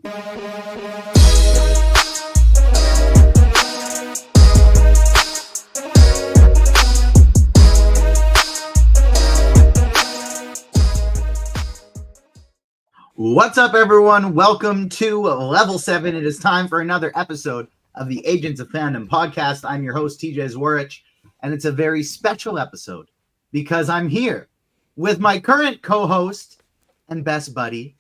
What's up, everyone? Welcome to Level 7. It is time for another episode of the Agents of Fandom podcast. I'm your host, TJ Zwarych, and it's a very special episode because I'm here with my current co-host and best buddy,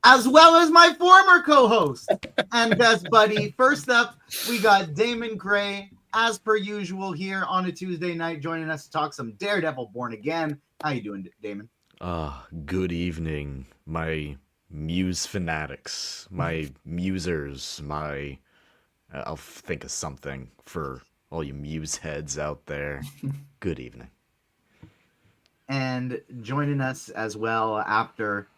as well as my former co-host and best buddy. First up, we got Damon Gray, as per usual, here on a Tuesday night, joining us to talk some Daredevil Born Again. How you doing, Damon? Good evening, my Muse fanatics, my musers, I'll think of something for all you Muse heads out there. Good evening. And joining us as well after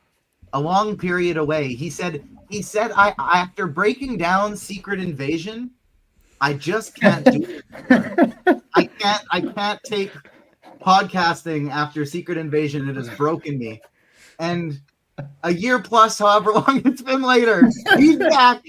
a long period away, he said, I after breaking down Secret Invasion, I just can't do it. I can't take podcasting after Secret Invasion. It has broken me. And a year plus, however long it's been later, he's back.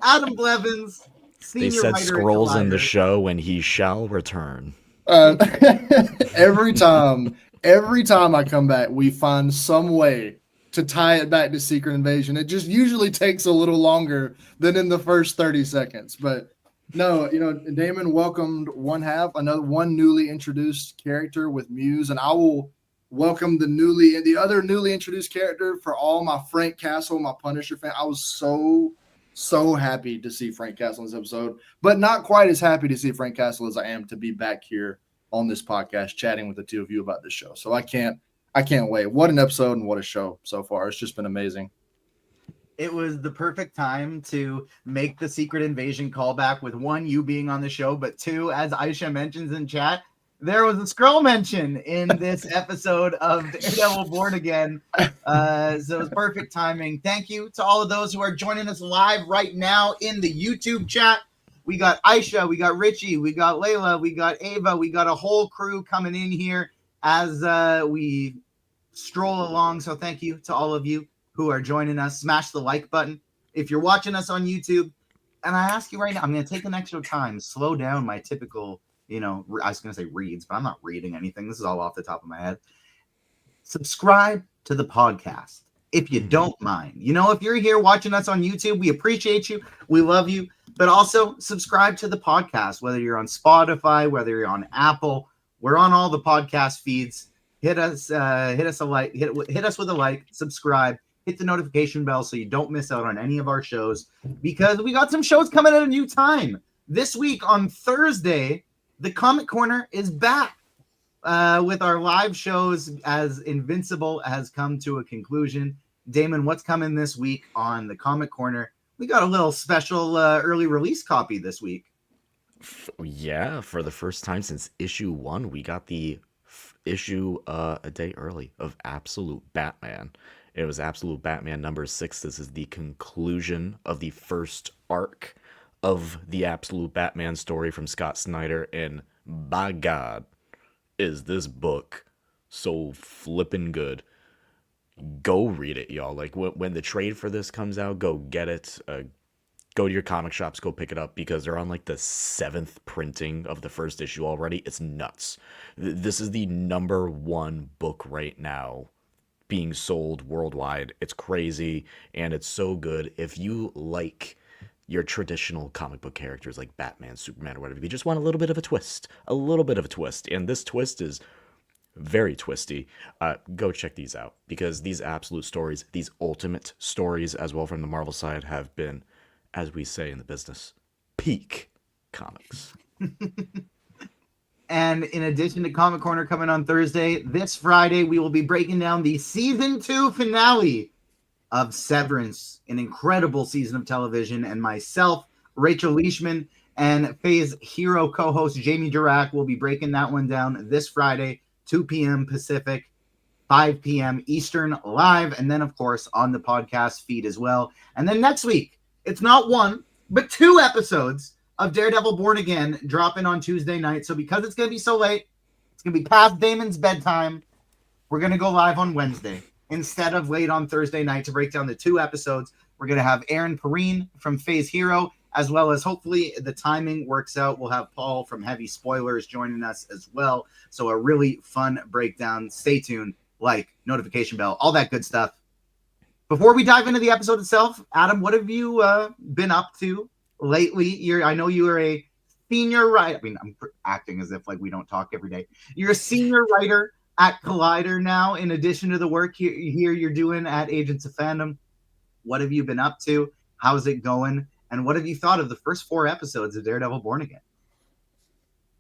Adam Blevins, senior they said writer scrolls in the show, and he shall return. Every time I come back, we find some way to tie it back to Secret Invasion. It just usually takes a little longer than in the first 30 seconds. But no, Damon welcomed one newly introduced character with Muse, and I will welcome the other newly introduced character for all my Frank Castle, my Punisher fan. I was so happy to see Frank Castle in this episode, but not quite as happy to see Frank Castle as I am to be back here on this podcast chatting with the two of you about this show. So I can't wait. What an episode and what a show so far. It's just been amazing. It was the perfect time to make the Secret Invasion callback with one, you being on the show, but two, as Aisha mentions in chat, there was a Skrull mention in this episode of Daredevil Born Again. So it was perfect timing. Thank you to all of those who are joining us live right now in the YouTube chat. We got Aisha, we got Richie, we got Layla, we got Ava, we got a whole crew coming in here as we stroll along. So thank you to all of you who are joining us. Smash the like button if you're watching us on YouTube. And I ask you right now, I'm going to take an extra time, slow down my typical, I was going to say reads, but I'm not reading anything. This is all off the top of my head. Subscribe to the podcast if you don't mind. If you're here watching us on YouTube, we appreciate you. We love you. But also subscribe to the podcast, whether you're on Spotify, whether you're on Apple. We're on all the podcast feeds. Hit us with a like, subscribe, hit the notification bell so you don't miss out on any of our shows, because we got some shows coming at a new time. This week on Thursday, the Comic Corner is back with our live shows as Invincible has come to a conclusion. Damon, what's coming this week on the Comic Corner? We got a little special early release copy this week. Yeah, for the first time since issue 1, we got the issue a day early of Absolute Batman. It was Absolute Batman number 6. This is the conclusion of the first arc of the Absolute Batman story from Scott Snyder, and by God, is this book so flippin' good. Go read it, y'all. Like, when the trade for this comes out, go get it. Go to your comic shops, go pick it up, because they're on like the 7th printing of the first issue already. It's nuts. This is the number 1 book right now being sold worldwide. It's crazy, and it's so good. If you like your traditional comic book characters like Batman, Superman, or whatever, you just want a little bit of a twist, and this twist is very twisty. Go check these out, because these absolute stories, these ultimate stories as well from the Marvel side, have been, as we say in the business, peak comics. And in addition to Comic Corner coming on Thursday, this Friday we will be breaking down the season 2 finale of Severance, an incredible season of television, and myself, Rachel Leishman, and Faye's hero co-host Jamie Durack will be breaking that one down this Friday, 2 p.m. Pacific, 5 p.m. Eastern, live, and then, of course, on the podcast feed as well. And then next week, it's not 1, but 2 episodes of Daredevil Born Again dropping on Tuesday night. So because it's going to be so late, it's going to be past Damon's bedtime, we're going to go live on Wednesday instead of late on Thursday night to break down the 2 episodes. We're going to have Aaron Perrine from Phase Hero, as well as hopefully the timing works out. We'll have Paul from Heavy Spoilers joining us as well. So a really fun breakdown. Stay tuned, like, notification bell, all that good stuff. Before we dive into the episode itself, Adam, what have you been up to lately? I know you are a senior writer. I mean, I'm acting as if like we don't talk every day. You're a senior writer at Collider now, in addition to the work here you're doing at Agents of Fandom. What have you been up to? How's it going? And what have you thought of the first 4 episodes of Daredevil Born Again?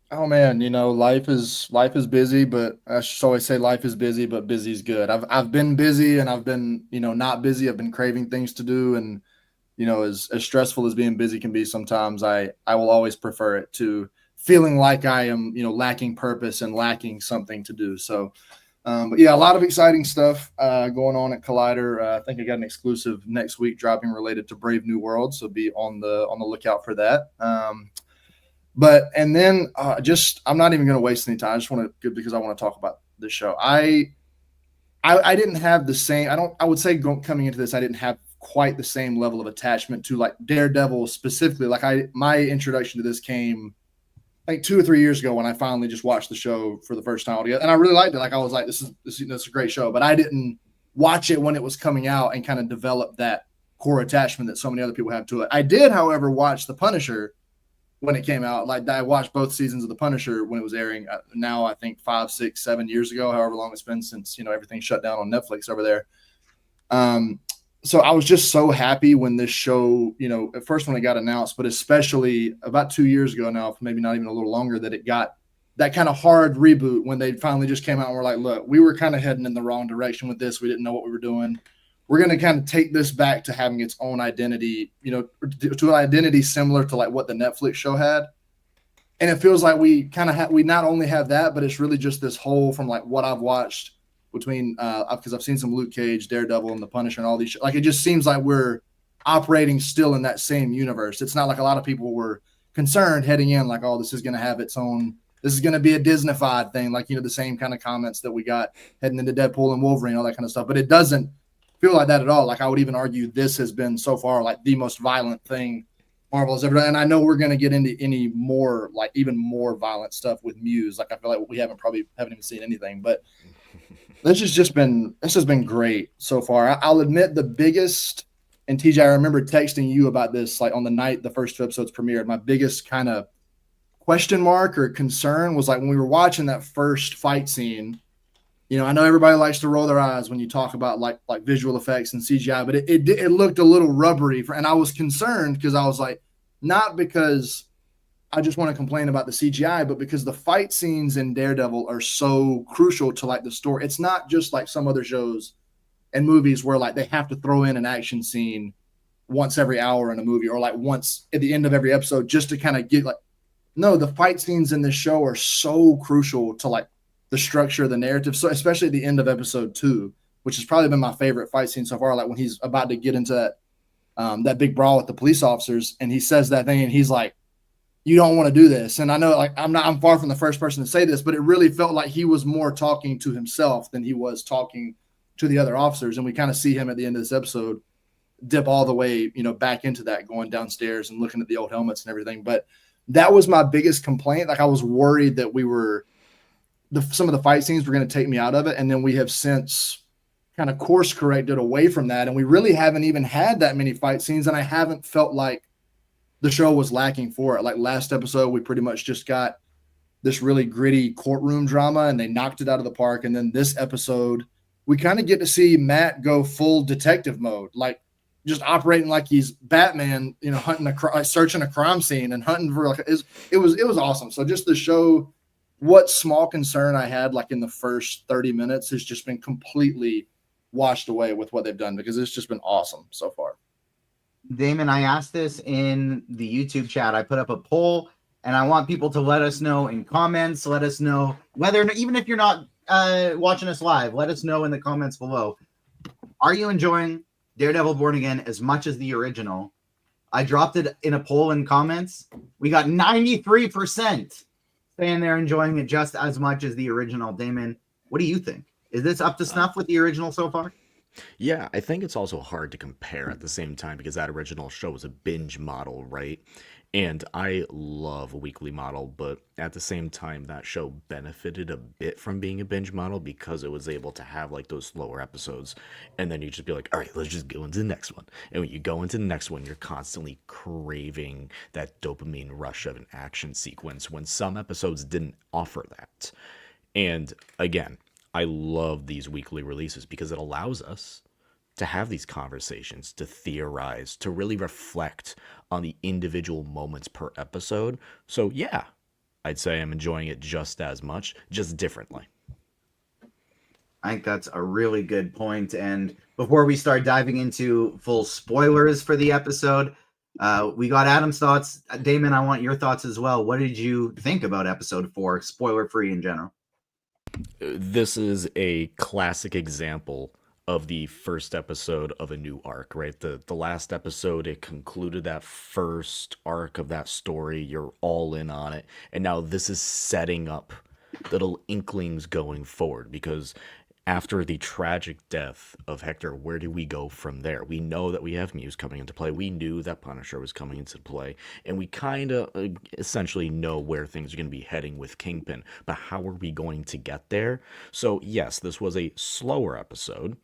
Oh man, life is busy, but I should always say life is busy, but busy's good. I've been busy and I've been, not busy. I've been craving things to do, and as stressful as being busy can be sometimes, I will always prefer it to feeling like I am, lacking purpose and lacking something to do. So, but yeah, a lot of exciting stuff going on at Collider. I think I got an exclusive next week dropping related to Brave New World, so be on the lookout for that. And then I'm not even going to waste any time. I just want to, because I want to talk about this show. I didn't have the same. I would say coming into this, I didn't have quite the same level of attachment to like Daredevil specifically. Like my introduction to this came like 2 or 3 years ago when I finally just watched the show for the first time altogether, and I really liked it. Like I was like, this is a great show, but I didn't watch it when it was coming out and kind of develop that core attachment that so many other people have to it. I did, however, watch The Punisher when it came out. Like I watched both seasons of The Punisher when it was airing. Now I think 5, 6, 7 years ago, however long it's been since everything shut down on Netflix over there. So I was just so happy when this show, at first when it got announced, but especially about 2 years ago now, maybe not even a little longer, that it got that kind of hard reboot when they finally just came out and were like, look, we were kind of heading in the wrong direction with this. We didn't know what we were doing. We're going to kind of take this back to having its own identity, to an identity similar to like what the Netflix show had. And it feels like we kind of we not only have that, but it's really just this whole from like what I've watched between because I've seen some Luke Cage, Daredevil, and The Punisher and all these like it just seems like we're operating still in that same universe. It's not like a lot of people were concerned heading in like, oh, this is going to have its own, this is going to be a Disney-fied thing, like the same kind of comments that we got heading into Deadpool and Wolverine, all that kind of stuff. But it doesn't feel like that at all. Like I would even argue this has been so far like the most violent thing Marvel has ever done. And I know we're going to get into any more like even more violent stuff with Muse. Like I feel like we haven't even seen anything, but this has been great so far. I'll admit the biggest, and TJ, I remember texting you about this like on the night the first 2 episodes premiered. My biggest kind of question mark or concern was like when we were watching that first fight scene. I know everybody likes to roll their eyes when you talk about like visual effects and CGI, but it looked a little rubbery, and I was concerned because I was like, not because I just want to complain about the CGI, but because the fight scenes in Daredevil are so crucial to like the story. It's not just like some other shows and movies where like they have to throw in an action scene once every hour in a movie or like once at the end of every episode just to kind of get like, no, the fight scenes in this show are so crucial to like the structure of the narrative. So especially at the end of episode 2, which has probably been my favorite fight scene so far. Like when he's about to get into that big brawl with the police officers and he says that thing and he's like, you don't want to do this. And I know like I'm far from the first person to say this, but it really felt like he was more talking to himself than he was talking to the other officers. And we kind of see him at the end of this episode dip all the way, back into that, going downstairs and looking at the old helmets and everything. But that was my biggest complaint. Like I was worried that some of the fight scenes were going to take me out of it. And then we have since kind of course corrected away from that. And we really haven't even had that many fight scenes. And I haven't felt like the show was lacking for it. Like last episode, we pretty much just got this really gritty courtroom drama and they knocked it out of the park. And then this episode, we kind of get to see Matt go full detective mode, like just operating like he's Batman, hunting searching a crime scene and hunting for it was awesome. So just to show what small concern I had like in the first 30 minutes has just been completely washed away with what they've done because it's just been awesome so far. Damon, I asked this in the YouTube chat. I put up a poll and I want people to let us know in comments. Let us know whether, even if you're not watching us live, let us know in the comments below. Are you enjoying Daredevil Born Again as much as the original? I dropped it in a poll in comments. We got 93% saying they're enjoying it just as much as the original. Damon, what do you think? Is this up to snuff with the original so far? Yeah, I think it's also hard to compare at the same time because that original show was a binge model, right? And I love a weekly model, but at the same time, that show benefited a bit from being a binge model because it was able to have like those slower episodes. And then you just be like, all right, let's just go into the next one. And when you go into the next one, you're constantly craving that dopamine rush of an action sequence when some episodes didn't offer that. And again, I love these weekly releases because it allows us to have these conversations, to theorize, to really reflect on the individual moments per episode. So, yeah, I'd say I'm enjoying it just as much, just differently. I think that's a really good point. And before we start diving into full spoilers for the episode, we got Adam's thoughts. Damon, I want your thoughts as well. What did you think about episode 4, spoiler free in general? This is a classic example of the first episode of a new arc, right? The last episode, it concluded that first arc of that story. You're all in on it. And now this is setting up little inklings going forward because after the tragic death of Hector, where do we go from there? We know that we have Muse coming into play. We knew that Punisher was coming into play. And we kind of essentially know where things are going to be heading with Kingpin. But how are we going to get there? So, yes, this was a slower episode.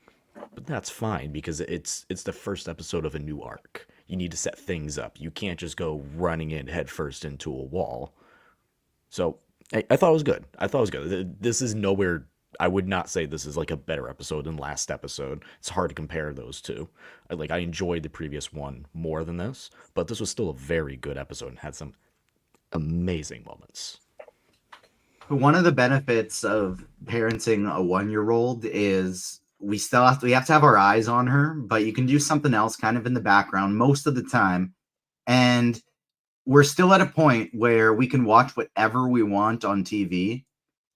But that's fine because it's the first episode of a new arc. You need to set things up. You can't just go running in headfirst into a wall. So I thought it was good. I thought it was good. This is nowhere. I would not say this is like a better episode than last episode. It's hard to compare those two. I enjoyed the previous one more than this, but this was still a very good episode and had some amazing moments. One of the benefits of parenting a 1-year-old is we have to have our eyes on her, but you can do something else kind of in the background most of the time. And we're still at a point where we can watch whatever we want on TV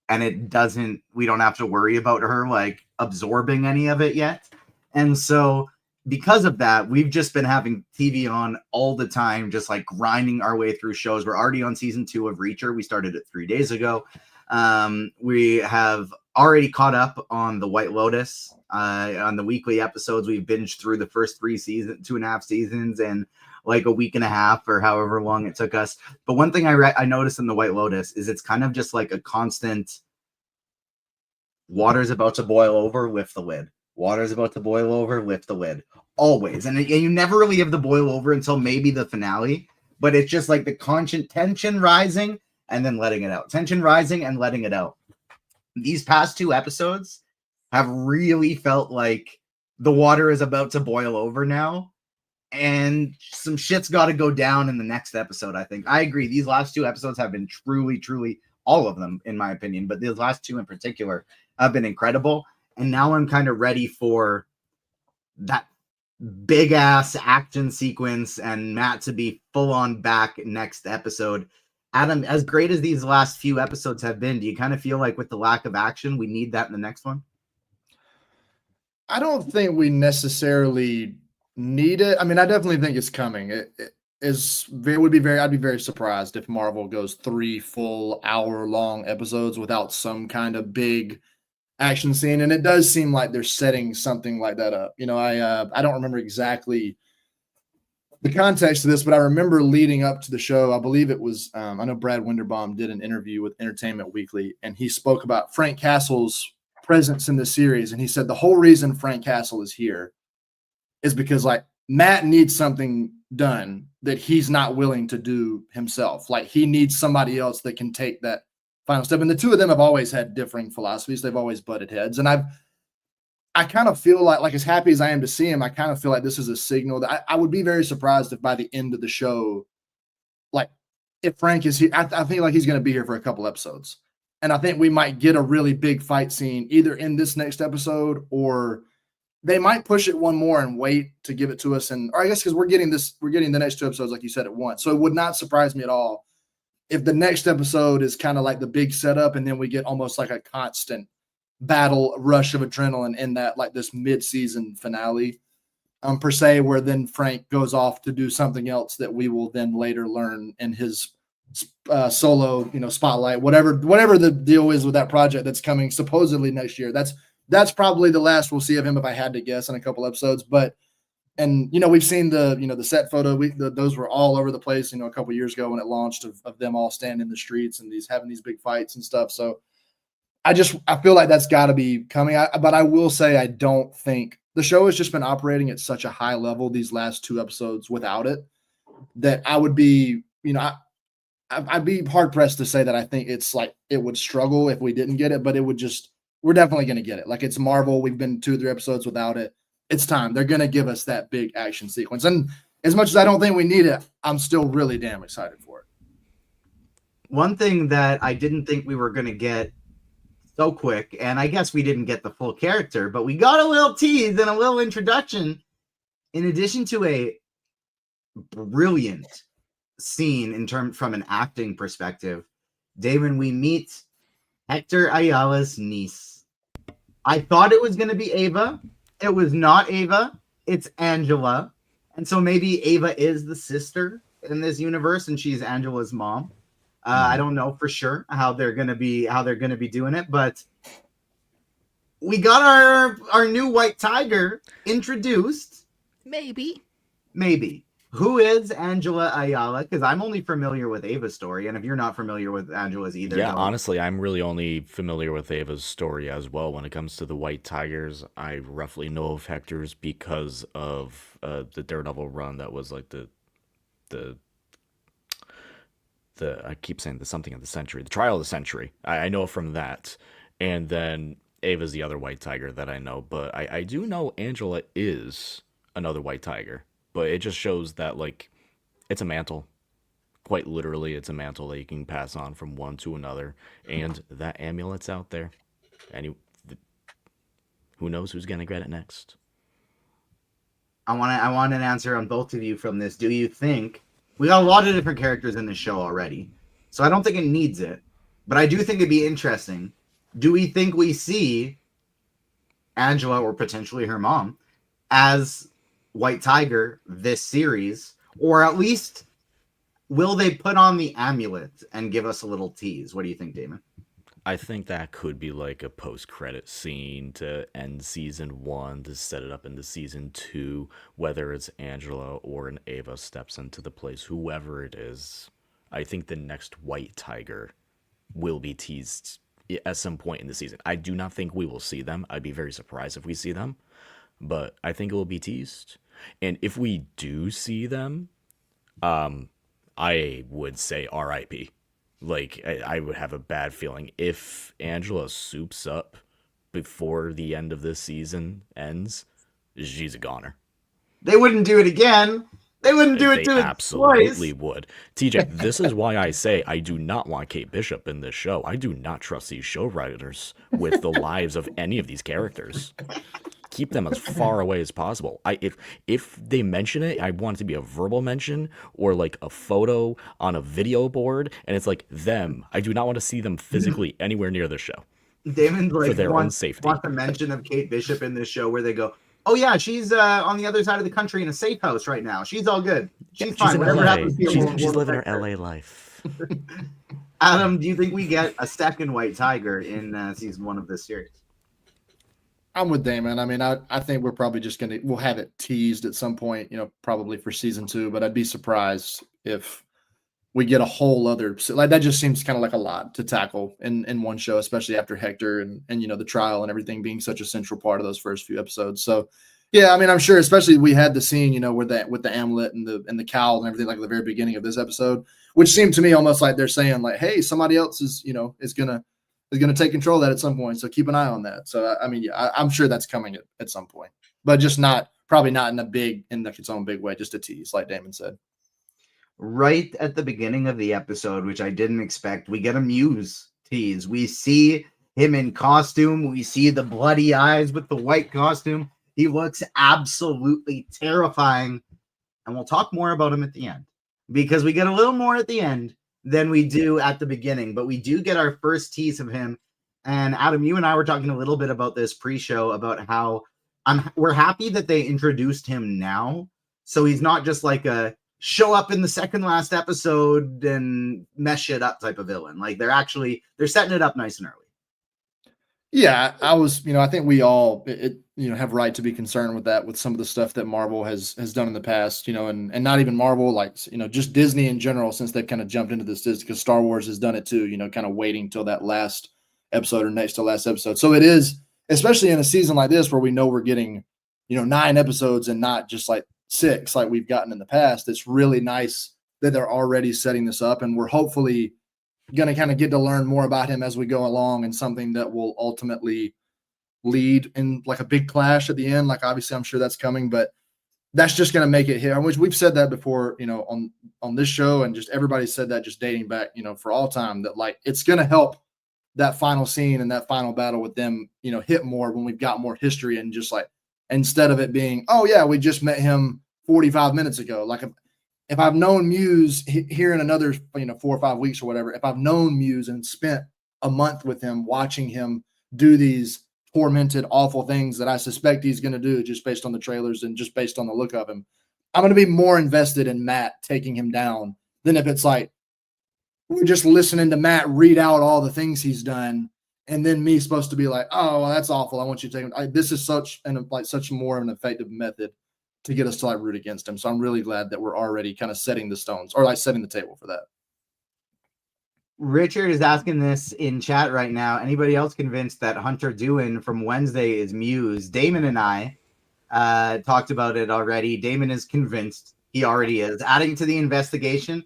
and we don't have to worry about her like absorbing any of it yet. And so because of that, we've just been having TV on all the time, just like grinding our way through shows. We're already on season 2 of Reacher. We started it 3 days ago. We have already caught up on the White Lotus. On the weekly episodes, we've binged through the first 2.5 seasons in like a week and a half or however long it took us. But one thing I noticed in the White Lotus is it's kind of just like a constant water's about to boil over, lift the lid. Water's about to boil over, lift the lid. Always. And you never really have the boil over until maybe the finale, but it's just like the constant tension rising and then letting it out. Tension rising and letting it out. These past 2 episodes have really felt like the water is about to boil over now. And some shit's got to go down in the next episode, I think. I agree. These last 2 episodes have been truly, truly, all of them, in my opinion, but these last 2 in particular have been incredible. And now I'm kind of ready for that big ass action sequence and Matt to be full on back next episode. Adam, as great as these last few episodes have been, do you kind of feel like with the lack of action, we need that in the next one? I don't think we necessarily need it. I mean, I definitely think it's coming. I'd be very surprised if Marvel goes 3 full hour-long episodes without some kind of big action scene. And it does seem like they're setting something like that up. You know, I don't remember exactly the context of this, but I remember leading up to the show, I believe it was, I know Brad Winderbaum did an interview with Entertainment Weekly, and he spoke about Frank Castle's presence in the series. And he said the whole reason Frank Castle is here is because like Matt needs something done that he's not willing to do himself. Like he needs somebody else that can take that final step. And the 2 of them have always had differing philosophies. They've always butted heads. And I kind of feel like as happy as I am to see him, I kind of feel like this is a signal that I would be very surprised if by the end of the show, like if Frank is here, I think like he's going to be here for a couple episodes. And I think we might get a really big fight scene either in this next episode or they might push it one more and wait to give it to us. Or I guess because we're getting the next 2 episodes, like you said, at once. So it would not surprise me at all if the next episode is kind of like the big setup and then we get almost like a constant battle rush of adrenaline in that, like this mid-season finale per se, where then Frank goes off to do something else that we will then later learn in his solo, spotlight, whatever the deal is with that project that's coming supposedly next year. That's that's probably the last we'll see of him if I had to guess in a couple episodes. But and we've seen the set photo. Those were all over the place. A couple years ago when it launched of them all standing in the streets and having these big fights and stuff. So I feel like that's got to be coming. But I will say I don't think the show has just been operating at such a high level these last 2 episodes without it that I would be, I'd be hard pressed to say that I think it's like it would struggle if we didn't get it, but we're definitely going to get it. Like it's Marvel. We've been 2 or 3 episodes without it. It's time. They're going to give us that big action sequence. And as much as I don't think we need it, I'm still really damn excited for it. One thing that I didn't think we were going to get so quick, and I guess we didn't get the full character, but we got a little tease and a little introduction. In addition to a brilliant scene from an acting perspective, Damon, we meet Hector Ayala's niece. I thought it was going to be Ava. It was not Ava. It's Angela. And so maybe Ava is the sister in this universe and she's Angela's mom. I don't know for sure how they're gonna be doing it, but we got our new white tiger introduced. Maybe. Who is Angela Ayala? Because I'm only familiar with Ava's story, and if you're not familiar with Angela's either, yeah, honestly, I'm really only familiar with Ava's story as well. When it comes to the white tigers, I roughly know of Hector's because of the Daredevil run that was like the I keep saying the something of the century, the trial of the century. I know from that. And then Ava's the other white tiger that I know. But I do know Angela is another white tiger. But it just shows that, like, it's a mantle. Quite literally, it's a mantle that you can pass on from one to another. And that amulet's out there. And who knows who's going to get it next? I want an answer on both of you from this. Do you think... We got a lot of different characters in the show already, so I don't think it needs it. But I do think it'd be interesting. Do we think we see Angela, or potentially her mom, as White Tiger this series? Or at least, will they put on the amulet and give us a little tease? What do you think, Damon? I think that could be like a post-credit scene to end season 1 to set it up into season 2, whether it's Angela or an Ava steps into the place, whoever it is. I think the next white tiger will be teased at some point in the season. I do not think we will see them. I'd be very surprised if we see them, but I think it will be teased. And if we do see them, I would say RIP. Like, I would have a bad feeling if Angela soups up before the end of this season ends. She's a goner. They wouldn't do it again. They wouldn't do it to it twice. Absolutely would. TJ, this is why I say I do not want Kate Bishop in this show. I do not trust these show writers with the lives of any of these characters. Keep them as far away as possible. If they mention it, I want it to be a verbal mention or like a photo on a video board, and it's like them. I do not want to see them physically anywhere near the show. Damon's like for their own safety. Want a mention of Kate Bishop in this show where they go, "Oh yeah, she's on the other side of the country in a safe house right now. She's all good. She's fine. Whatever happens here, she's living her LA life." Adam, do you think we get a second white tiger in season 1 of this series? I'm with Damon. I mean, I think we're probably just we'll have it teased at some point, probably for season 2, but I'd be surprised if we get a whole other, like, that just seems kind of like a lot to tackle in one show, especially after Hector and the trial and everything being such a central part of those first few episodes. So yeah, I mean, I'm sure, especially we had the scene, with the amulet and the cowl and everything, like at the very beginning of this episode, which seemed to me almost like they're saying like, hey, somebody else is going to take control of that at some point. So keep an eye on that. So, I mean, yeah, I'm sure that's coming at some point, but just probably not in its own big way, just a tease, like Damon said. Right at the beginning of the episode, which I didn't expect, we get a Muse tease. We see him in costume. We see the bloody eyes with the white costume. He looks absolutely terrifying. And we'll talk more about him at the end because we get a little more at the end than we do at the beginning, but we do get our first tease of him. And Adam, you and I were talking a little bit about this pre-show about how we're happy that they introduced him now. So he's not just like a show up in the second last episode and mess shit up type of villain. Like they're setting it up nice and early. Yeah, I was, I think we all, have right to be concerned with that, with some of the stuff that Marvel has done in the past, and not even Marvel, like, just Disney in general, since they've kind of jumped into this, because Star Wars has done it too, kind of waiting till that last episode or next to last episode. So it is, especially in a season like this where we know we're getting, 9 episodes and not just like 6 like we've gotten in the past. It's really nice that they're already setting this up, and we're hopefully going to kind of get to learn more about him as we go along, and something that will ultimately lead in like a big clash at the end. Like, obviously I'm sure that's coming, but that's just going to make it here. Which we've said that before, on this show, and just everybody said that, just dating back, for all time, that like it's going to help that final scene and that final battle with them, hit more when we've got more history, and just like, instead of it being, oh yeah, we just met him 45 minutes ago. Like, if I've known Muse here in another, 4 or 5 weeks or whatever, if I've known Muse and spent a month with him, watching him do these tormented, awful things that I suspect he's going to do just based on the trailers and just based on the look of him, I'm going to be more invested in Matt taking him down than if it's like we're just listening to Matt read out all the things he's done, and then me supposed to be like, oh, well, that's awful, I want you to take him. This is such more of an effective method to get us to like root against him. So I'm really glad that we're already kind of setting the stones, or like setting the table for that. Richard is asking this in chat right now. Anybody else convinced that Hunter Doohan from Wednesday is Muse? Damon and I talked about it already. Damon is convinced he already is. Adding to the investigation,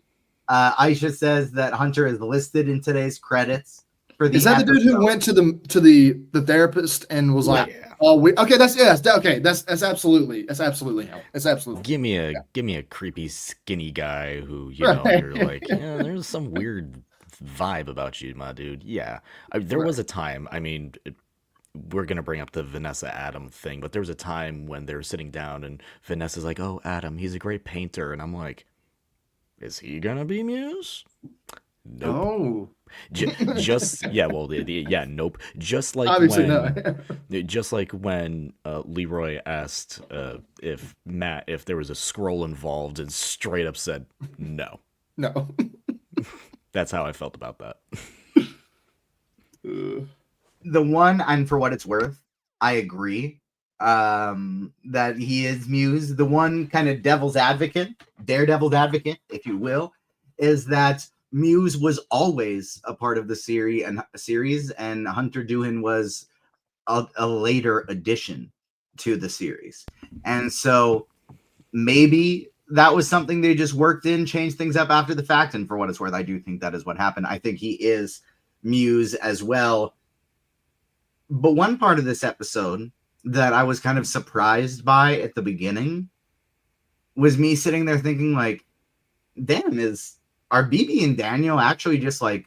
Aisha says that Hunter is listed in today's credits for the. Is that the dude who went to the therapist and was like, Yeah. "Oh, okay, that's absolutely him. It's absolutely." Give me a creepy skinny guy who you're like, yeah, there's some weird vibe about you, my dude. Yeah, there was a time. I mean, we're gonna bring up the Vanessa Adam thing, but there was a time when they were sitting down and Vanessa's like, "Oh, Adam, he's a great painter," and I'm like, "Is he gonna be Muse?" Nope. Oh. Just yeah, nope. Just like Obviously when, no. just like when Leroy asked if there was a scroll involved, and straight up said no. No. That's how I felt about that. The one, and for what it's worth, I agree that he is Muse. The one kind of devil's advocate, Daredevil's advocate, if you will, is that Muse was always a part of the series, and Hunter Doohan was a later addition to the series. And so maybe that was something they just worked in, changed things up after the fact. And for what it's worth, I do think that is what happened. I think he is Muse as well. But one part of this episode that I was kind of surprised by at the beginning was me sitting there thinking, like, damn, are BB and Daniel actually just like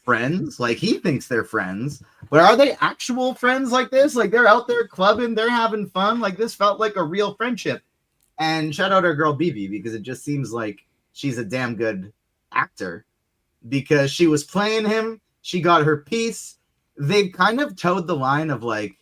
friends? Like, he thinks they're friends, but are they actual friends like this? Like, they're out there clubbing, they're having fun. Like, this felt like a real friendship. And shout out our girl BB, because it just seems like she's a damn good actor, because she was playing him. She got her piece. They've kind of towed the line of like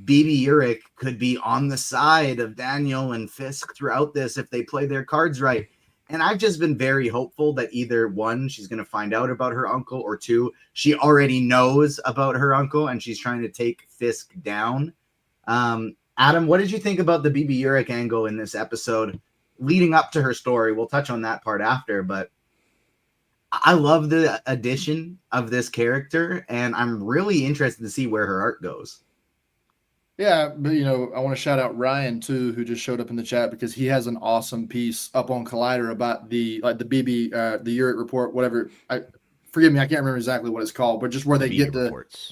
BB Urich could be on the side of Daniel and Fisk throughout this if they play their cards right. And I've just been very hopeful that either one, she's going to find out about her uncle, or two, she already knows about her uncle and she's trying to take Fisk down. Adam, what did you think about the BB Urich angle in this episode leading up to her story? We'll touch on that part after, but I love the addition of this character, and I'm really interested to see where her art goes. Yeah, but I want to shout out Ryan too, who just showed up in the chat, because he has an awesome piece up on Collider about the BB, the Urich report, whatever. Forgive me, I can't remember exactly what it's called, but just where they get the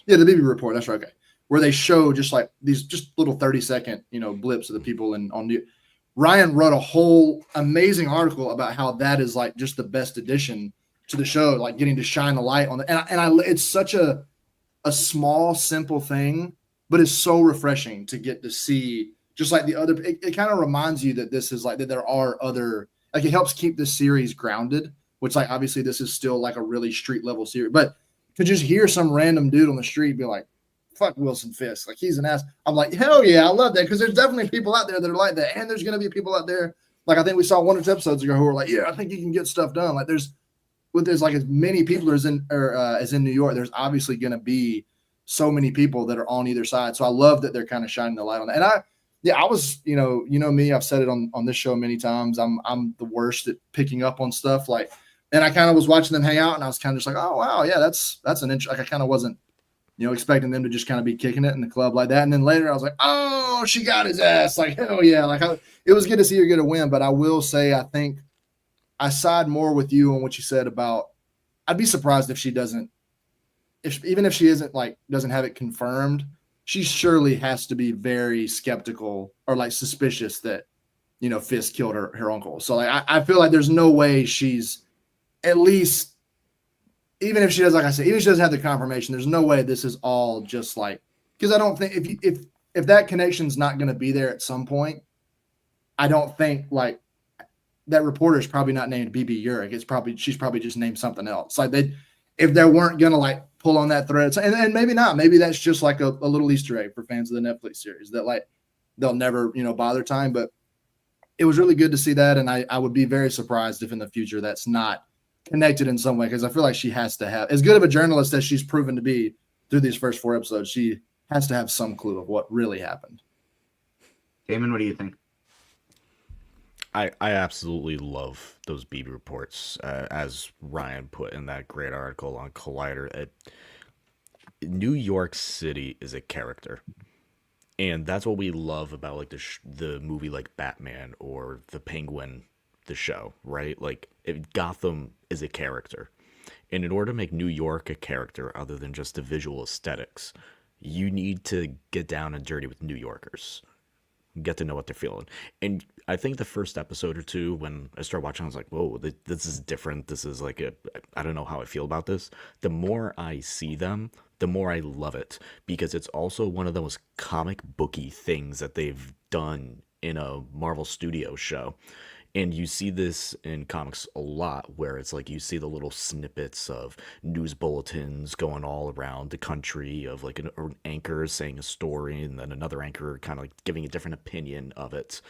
BB report. That's right. Okay, where they show just like these just little 30-second blips of the people on the. Ryan wrote a whole amazing article about how that is like just the best addition to the show, like getting to shine the light on the and it's such a small, simple thing, but it's so refreshing to get to see just like the other. It kind of reminds you that this is like that there are other, like, it helps keep this series grounded, which, like, obviously this is still like a really street level series, but to just hear some random dude on the street be like, fuck Wilson Fisk, like, he's an ass. I'm like, hell yeah, I love that, because there's definitely people out there that are like that, and there's going to be people out there, like I think we saw 1 or 2 episodes ago, who are like, yeah, I think you can get stuff done. Like, there's like as many people as in New York, there's obviously going to be so many people that are on either side. So I love that they're kind of shining the light on that. And I was, you know me, I've said it on this show many times. I'm the worst at picking up on stuff. Like, and I kind of was watching them hang out, and I was kind of just like, oh wow, yeah, that's an interest. Like, I kind of wasn't, expecting them to just kind of be kicking it in the club like that. And then later I was like, oh, she got his ass. Like, hell yeah. Like, it was good to see her get a win. But I will say, I think I side more with you on what you said about, I'd be surprised if she doesn't, even if she isn't like, doesn't have it confirmed, she surely has to be very skeptical or like suspicious that, Fisk killed her uncle. So like, I feel like there's no way she's, at least, even if she does, like I said, even if she doesn't have the confirmation, there's no way this is all just like, because I don't think if that connection's not going to be there at some point, I don't think like that reporter is probably not named BB Urich. She's probably just named something else. Like if they weren't going to like pull on that thread, and maybe not, maybe that's just like a little Easter egg for fans of the Netflix series that like they'll never, bother time. But it was really good to see that. And I would be very surprised if in the future that's not connected in some way, because I feel like she has to have, as good of a journalist as she's proven to be through these first 4 episodes, she has to have some clue of what really happened. Damon, what do you think? I absolutely love those BB reports, as Ryan put in that great article on Collider. New York City is a character, and that's what we love about like the movie like Batman or the Penguin, the show, right? Like Gotham is a character, and in order to make New York a character other than just the visual aesthetics, you need to get down and dirty with New Yorkers, get to know what they're feeling. And I think the first episode or two, when I started watching, I was like, whoa, this is different. This is like I don't know how I feel about this. The more I see them, the more I love it, because it's also one of those comic booky things that they've done in a Marvel Studios show. And you see this in comics a lot, where it's like you see the little snippets of news bulletins going all around the country of like an anchor saying a story and then another anchor kind of like giving a different opinion of it.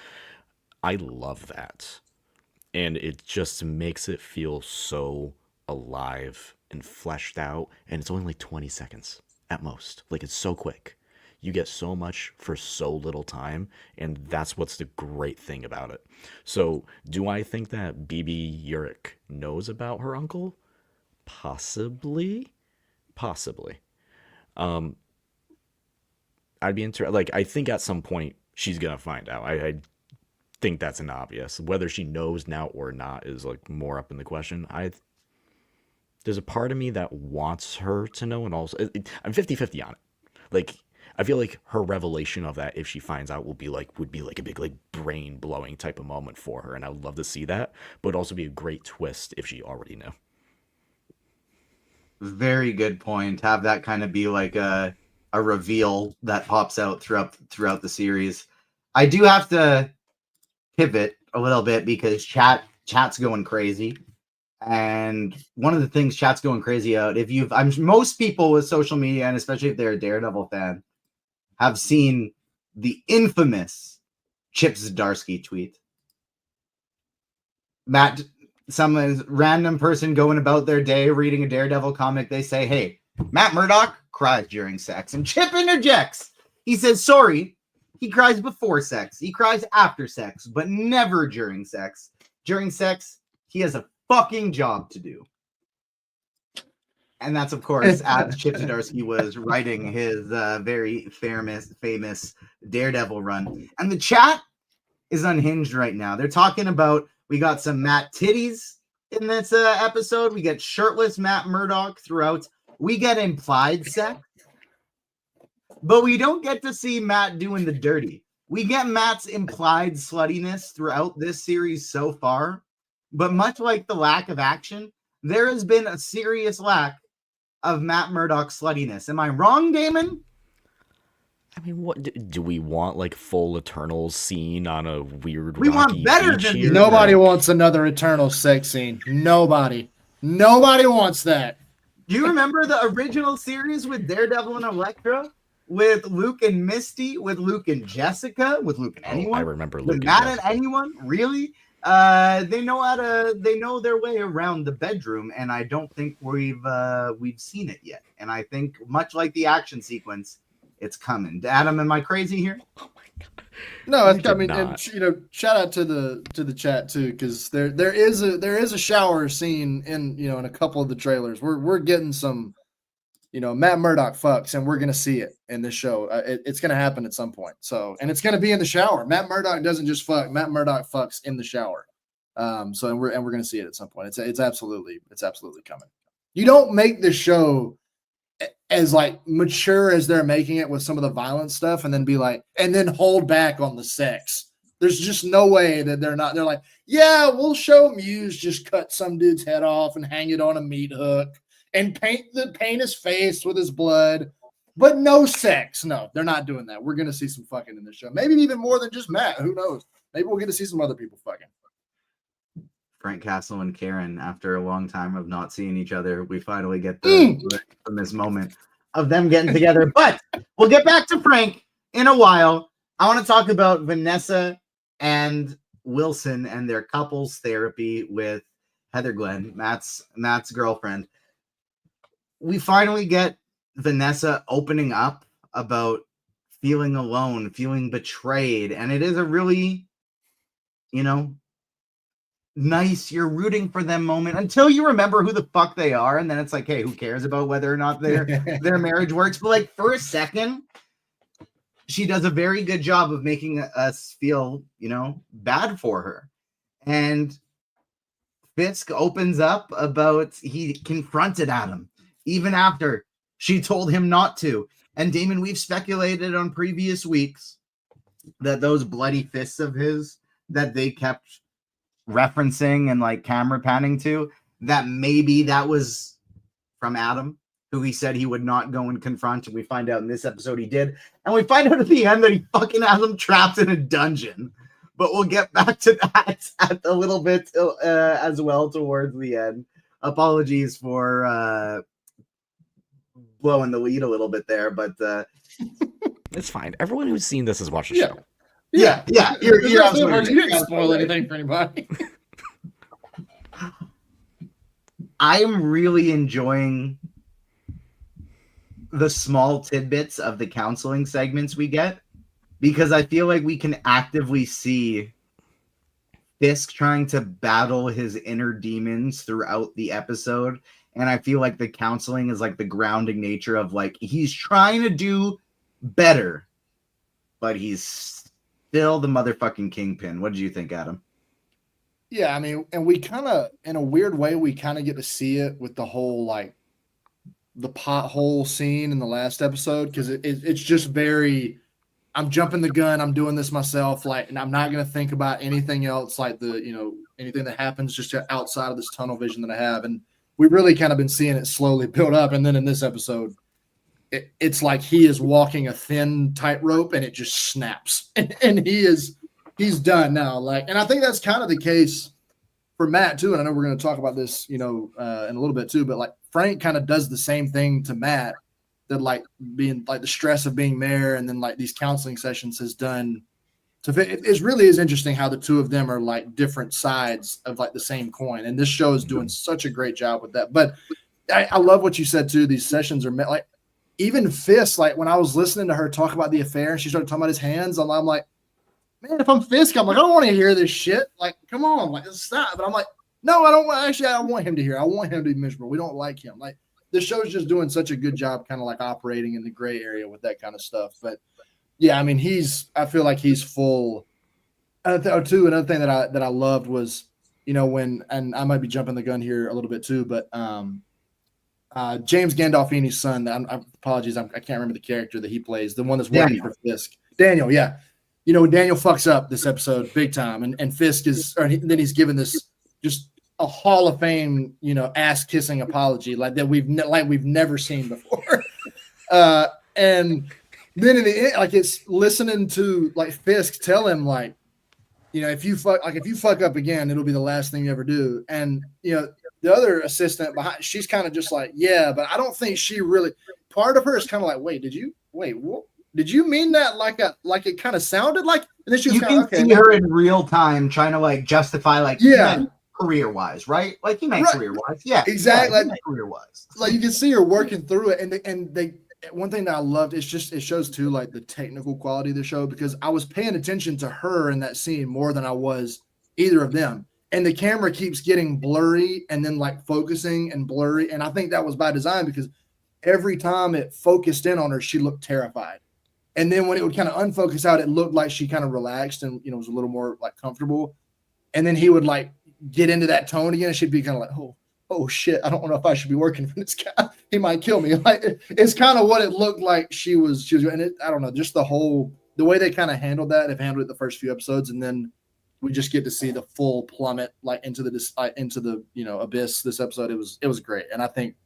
I love that. And it just makes it feel so alive and fleshed out. And it's only like 20 seconds at most. Like, it's so quick. You get so much for so little time, and that's what's the great thing about it. So, do I think that BB Urich knows about her uncle? Possibly. I'd be interested. Like, I think at some point she's gonna find out. I think that's an obvious. Whether she knows now or not is like more up in the question. There's a part of me that wants her to know, and also I'm 50-50 on it. Like, I feel like her revelation of that, if she finds out, would be like a big like brain blowing type of moment for her, and I would love to see that. But it'd also be a great twist if she already knew. Very good point. Have that kind of be like a reveal that pops out throughout the series. I do have to pivot a little bit because chat's going crazy. And one of the things chat's going crazy out, most people with social media, and especially if they're a Daredevil fan, have seen the infamous Chip Zdarsky tweet. Matt, some random person going about their day reading a Daredevil comic, they say, hey, Matt Murdock cries during sex. And Chip interjects. He says, sorry, he cries before sex. He cries after sex, but never during sex. During sex, he has a fucking job to do. And that's, of course, as Chip Zdarsky was writing his very famous Daredevil run. And the chat is unhinged right now. They're talking about, we got some Matt titties in this episode. We get shirtless Matt Murdock throughout. We get implied sex. But we don't get to see Matt doing the dirty. We get Matt's implied sluttiness throughout this series so far. But much like the lack of action, there has been a serious lack of Matt Murdock's sluttiness. Am I wrong, Damon? I mean, what do we want? Like full Eternals scene on a weird? We want better than here? Nobody wants another Eternal sex scene. Nobody wants that. Do you remember the original series with Daredevil and Elektra? With Luke and Misty, with Luke and Jessica, with Luke and anyone? I remember Luke with and Matt Jessica. and anyone? Really? They know their way around the bedroom, and I don't think we've seen it yet. And I think much like the action sequence, it's coming. Adam, am I crazy here? Oh my god. No, You it's, I did mean, not. and shout out to the chat too, because there is a shower scene in a couple of the trailers. We're getting some, Matt Murdock fucks, and we're gonna see it in this show. It's gonna happen at some point. So, and it's gonna be in the shower. Matt Murdock doesn't just fuck. Matt Murdock fucks in the shower. So and we're gonna see it at some point. It's absolutely coming. You don't make the show as like mature as they're making it with some of the violent stuff, and then be like, and then hold back on the sex. There's just no way that they're like, yeah, we'll show Muse just cut some dude's head off and hang it on a meat hook and paint his face with his blood, but no sex. No, they're not doing that. We're gonna see some fucking in this show. Maybe even more than just Matt. Who knows? Maybe we'll get to see some other people fucking. Frank Castle and Karen, after a long time of not seeing each other, we finally get from this moment of them getting together. But we'll get back to Frank in a while. I want to talk about Vanessa and Wilson and their couples therapy with Heather Glenn, Matt's girlfriend. We finally get Vanessa opening up about feeling alone, feeling betrayed, and it is a really, nice, you're rooting for them moment until you remember who the fuck they are, and then it's like, hey, who cares about whether or not their marriage works? But like for a second, she does a very good job of making us feel, bad for her. And Fisk opens up about he confronted Adam even after she told him not to. And Damon, we've speculated on previous weeks that those bloody fists of his that they kept referencing and like camera panning to, that maybe that was from Adam, who he said he would not go and confront, and we find out in this episode he did, and we find out at the end that he fucking has him trapped in a dungeon. But we'll get back to that at a little bit as well towards the end. Apologies for blowing the lead a little bit there, but It's fine. Everyone who's seen this has watched the show. Yeah. You're absolutely. You didn't spoil anything for anybody. I'm really enjoying the small tidbits of the counseling segments we get, because I feel like we can actively see Fisk trying to battle his inner demons throughout the episode. And I feel like the counseling is like the grounding nature of like, he's trying to do better, but he's still the motherfucking Kingpin. What did you think, Adam? Yeah, I mean, and we kind of, in a weird way, we kind of get to see it with the whole, like, the pothole scene in the last episode, because it's just very, I'm jumping the gun, I'm doing this myself, like, and I'm not going to think about anything else, like anything that happens just outside of this tunnel vision that I have. And we've really kind of been seeing it slowly build up. And then in this episode, it's like he is walking a thin tightrope and it just snaps, and he's done now. Like, and I think that's kind of the case for Matt too. And I know we're going to talk about this, in a little bit too, but like Frank kind of does the same thing to Matt that like being like the stress of being mayor and then like these counseling sessions has done. So it really is interesting how the two of them are like different sides of like the same coin. And this show is doing such a great job with that. But I love what you said too. These sessions are like, even Fisk, like when I was listening to her talk about the affair and she started talking about his hands, I'm like, man, if I'm Fisk, I'm like, I don't want to hear this shit. Like, come on, like, stop. But I'm like, no, I don't want him to hear. I want him to be miserable. We don't like him. Like, the show's just doing such a good job kind of like operating in the gray area with that kind of stuff. But yeah, I mean, I feel like he's full. Another thing that I loved was, and I might be jumping the gun here a little bit too, but James Gandolfini's son, apologies, I can't remember the character that he plays, the one that's working for Fisk. Daniel, yeah. Daniel fucks up this episode big time, and Fisk then he's given this just a Hall of Fame, ass kissing apology like that we've never seen before. And then in the end, like it's listening to like Fisk tell him like, if you fuck up again, it'll be the last thing you ever do. And the other assistant behind, she's kind of just like, yeah, but I don't think she really. Part of her is kind of like, wait, what? did you mean that like it kind of sounded like? And then she was You kind of, can okay, see her in real time trying to like justify like yeah, career wise, right? Like he meant right, career wise, yeah, exactly. yeah, career wise. Like you can see her working through it, and they one thing that I loved is just it shows too like the technical quality of the show, because I was paying attention to her in that scene more than I was either of them. And the camera keeps getting blurry and then like focusing and blurry. And I think that was by design, because every time it focused in on her, she looked terrified. And then when it would kind of unfocus out, it looked like she kind of relaxed and, was a little more like comfortable. And then he would like get into that tone again, and she'd be kind of like, oh shit, I don't know if I should be working for this guy. He might kill me. Like it's kind of what it looked like she was, and I don't know, just the way they kind of handled that. They've handled it the first few episodes, and then we just get to see the full plummet like into the abyss this episode. It was great. And I think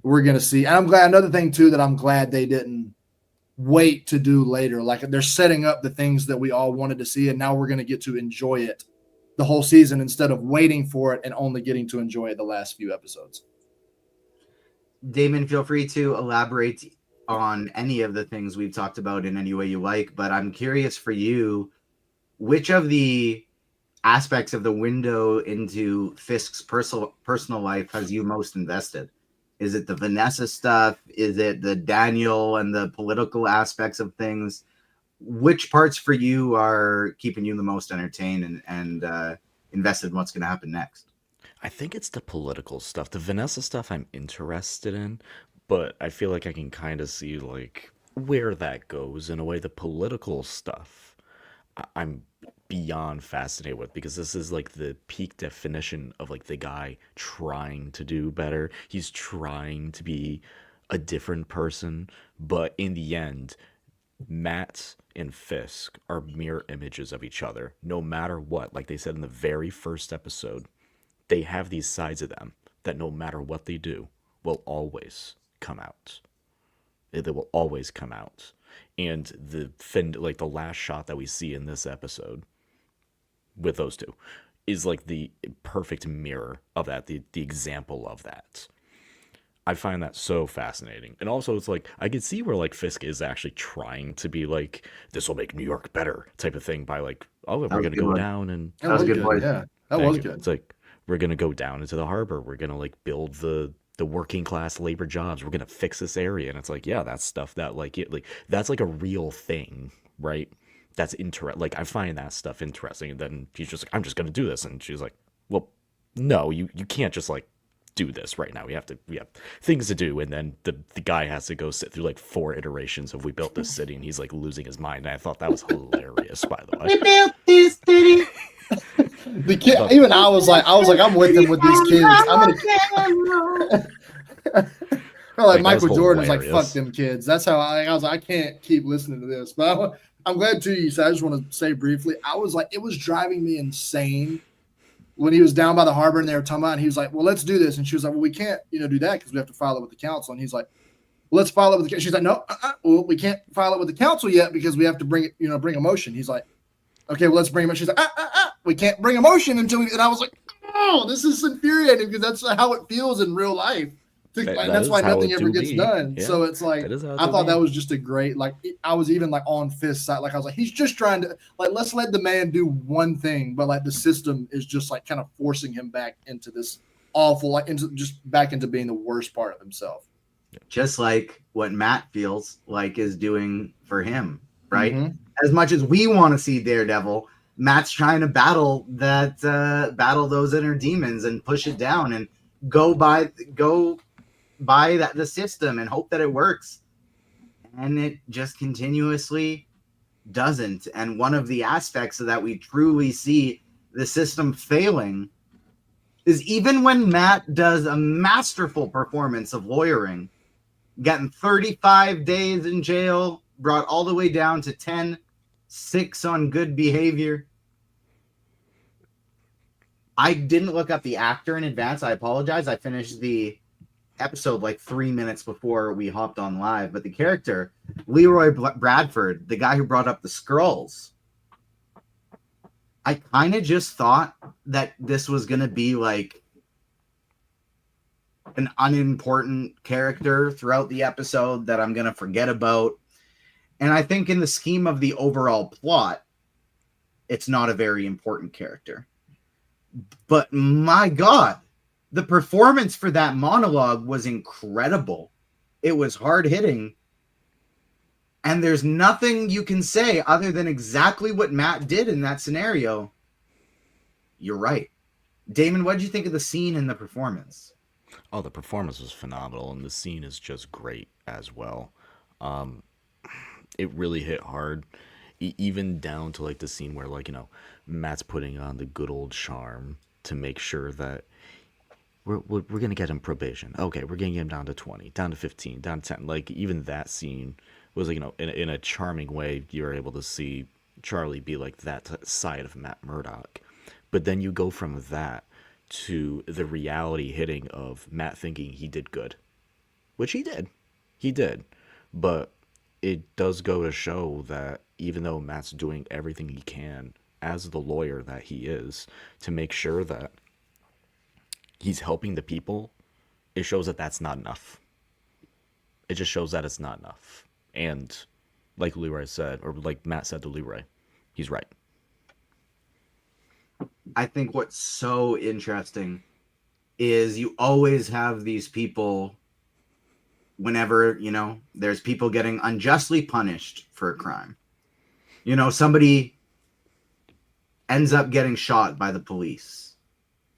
we're going to see, and I'm glad, another thing too, that I'm glad they didn't wait to do later. Like they're setting up the things that we all wanted to see, and now we're going to get to enjoy it the whole season instead of waiting for it and only getting to enjoy it the last few episodes. Damon, feel free to elaborate on any of the things we've talked about in any way you like, but I'm curious for you, which of the aspects of the window into Fisk's personal life has you most invested? Is it the Vanessa stuff? Is it the Daniel and the political aspects of things? Which parts for you are keeping you the most entertained and invested in what's going to happen next? I think it's the political stuff. The Vanessa stuff I'm interested in, but I feel like I can kind of see like where that goes in a way. The political stuff I'm beyond fascinated with, because this is like the peak definition of like the guy trying to do better. He's trying to be a different person, but in the end, Matt and Fisk are mirror images of each other. No matter what, like they said in the very first episode, they have these sides of them that no matter what they do will always come out. They will always come out. And the last shot that we see in this episode with those two is like the perfect mirror of that, the example of that. I find that so fascinating. And also it's like I could see where like Fisk is actually trying to be like, this will make New York better type of thing by like, oh, we're gonna go down and that was good. Yeah, that was good. It's like we're gonna go down into the harbor, we're gonna like build the working class labor jobs, we're gonna fix this area. And it's like, yeah, that's stuff that like that's like a real thing, right? That's like I find that stuff interesting. And then he's just like, I'm just gonna do this, and she's like, well, no, you can't just like do this right now. We have things to do. And then the guy has to go sit through like 4 iterations of we built this city, and he's like losing his mind. And I thought that was hilarious, by the way. We built this city. The kid, even I was like, I'm with him with these kids. I'm gonna. Like Michael Jordan was like, "Fuck them kids." That's how I was like, I can't keep listening to this. But I'm glad too. You said. I just want to say briefly, I was like, it was driving me insane when he was down by the harbor and they were talking about. And he was like, "Well, let's do this," and she was like, "Well, we can't, do that because we have to file it with the council." And he's like, well, "Let's file it with the." She's like, "No, well, we can't file it with the council yet because we have to bring it, bring a motion." He's like, "Okay, well, let's bring it." She's like, "We can't bring a motion until we." And I was like, "Oh, this is infuriating because that's how it feels in real life." That's why nothing ever gets done. Yeah, so it's like I thought that was just a great. Like I was even like on Fisk's side. Like I was like, he's just trying to like let's let the man do one thing, but like the system is just like kind of forcing him back into this awful, like back into being the worst part of himself. Just like what Matt feels like is doing for him, right? Mm-hmm. As much as we want to see Daredevil, Matt's trying to battle those inner demons and push it down and go by the system and hope that it works. And it just continuously doesn't. And one of the aspects of that we truly see the system failing is even when Matt does a masterful performance of lawyering, getting 35 days in jail, brought all the way down to 10, 6 on good behavior. I didn't look up the actor in advance. I apologize. I finished the episode like 3 minutes before we hopped on live. But the character, Leroy Bradford, the guy who brought up the Skrulls, I kind of just thought that this was going to be like an unimportant character throughout the episode that I'm going to forget about. And I think in the scheme of the overall plot, it's not a very important character. But my God, the performance for that monologue was incredible. It was hard hitting. And there's nothing you can say other than exactly what Matt did in that scenario. You're right. Damon, what did you think of the scene and the performance? Oh, the performance was phenomenal, and the scene is just great as well. Um, it really hit hard, even down to like the scene where Matt's putting on the good old charm to make sure that we're gonna get him probation. Okay, we're getting him down to 20, down to 15, down to 10. Like even that scene was like in a charming way. You're able to see Charlie be like that side of Matt Murdock, but then you go from that to the reality hitting of Matt thinking he did good, which he did, but it does go to show that even though Matt's doing everything he can as the lawyer that he is to make sure that he's helping the people, it shows that that's not enough. It just shows that it's not enough. And like Leroy said, or like Matt said to Leroy, he's right. I think what's so interesting is you always have these people whenever, there's people getting unjustly punished for a crime. Somebody ends up getting shot by the police.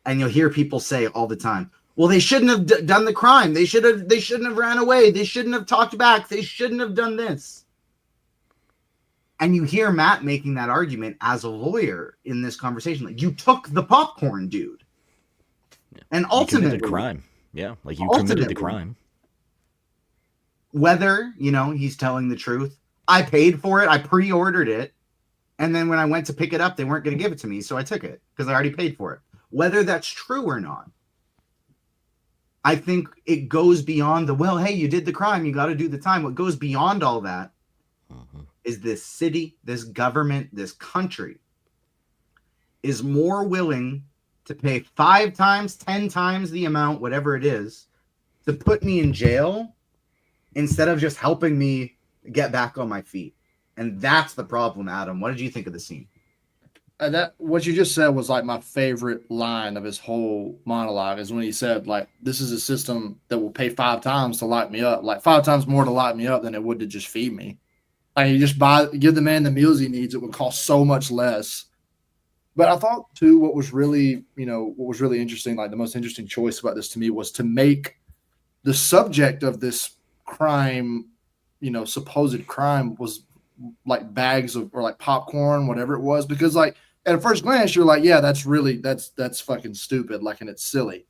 And you'll hear people say all the time, well, they shouldn't have done the crime. They shouldn't have ran away. They shouldn't have talked back. They shouldn't have done this. And you hear Matt making that argument as a lawyer in this conversation. Like, you took the popcorn, dude. Yeah. And ultimately, you committed crime. Yeah, like you committed the crime. Whether, he's telling the truth. I paid for it. I pre-ordered it. And then when I went to pick it up, they weren't going to give it to me. So I took it because I already paid for it. Whether that's true or not, I think it goes beyond well, hey, you did the crime. You got to do the time. What goes beyond all that is this city, this government, this country is more willing to pay 5 times, 10 times the amount, whatever it is, to put me in jail instead of just helping me get back on my feet. And that's the problem, Adam. What did you think of the scene? That what you just said was like my favorite line of his whole monologue is when he said, like, this is a system that will pay 5 times to lock me up, like 5 times more to lock me up than it would to just feed me. Like, you just give the man the meals he needs, it would cost so much less. But I thought too, what was really interesting, like the most interesting choice about this to me was to make the subject of this crime, supposed crime, was like bags of, or like popcorn, whatever it was, because like at first glance you're like, yeah, that's fucking stupid, like, and it's silly.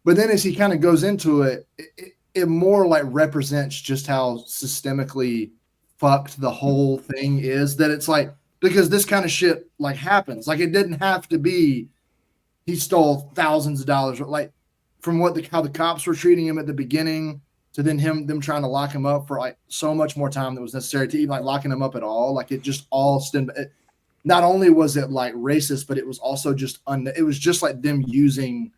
But then as he kind of goes into it, it more like represents just how systemically fucked the whole thing is, that it's like, because this kind of shit like happens. Like, it didn't have to be he stole thousands of dollars, like from how the cops were treating him at the beginning to then them trying to lock him up for like so much more time that was necessary to even like locking him up at all. Like, it just all stemmed. Not only was it like racist, but it was also just it was just like them using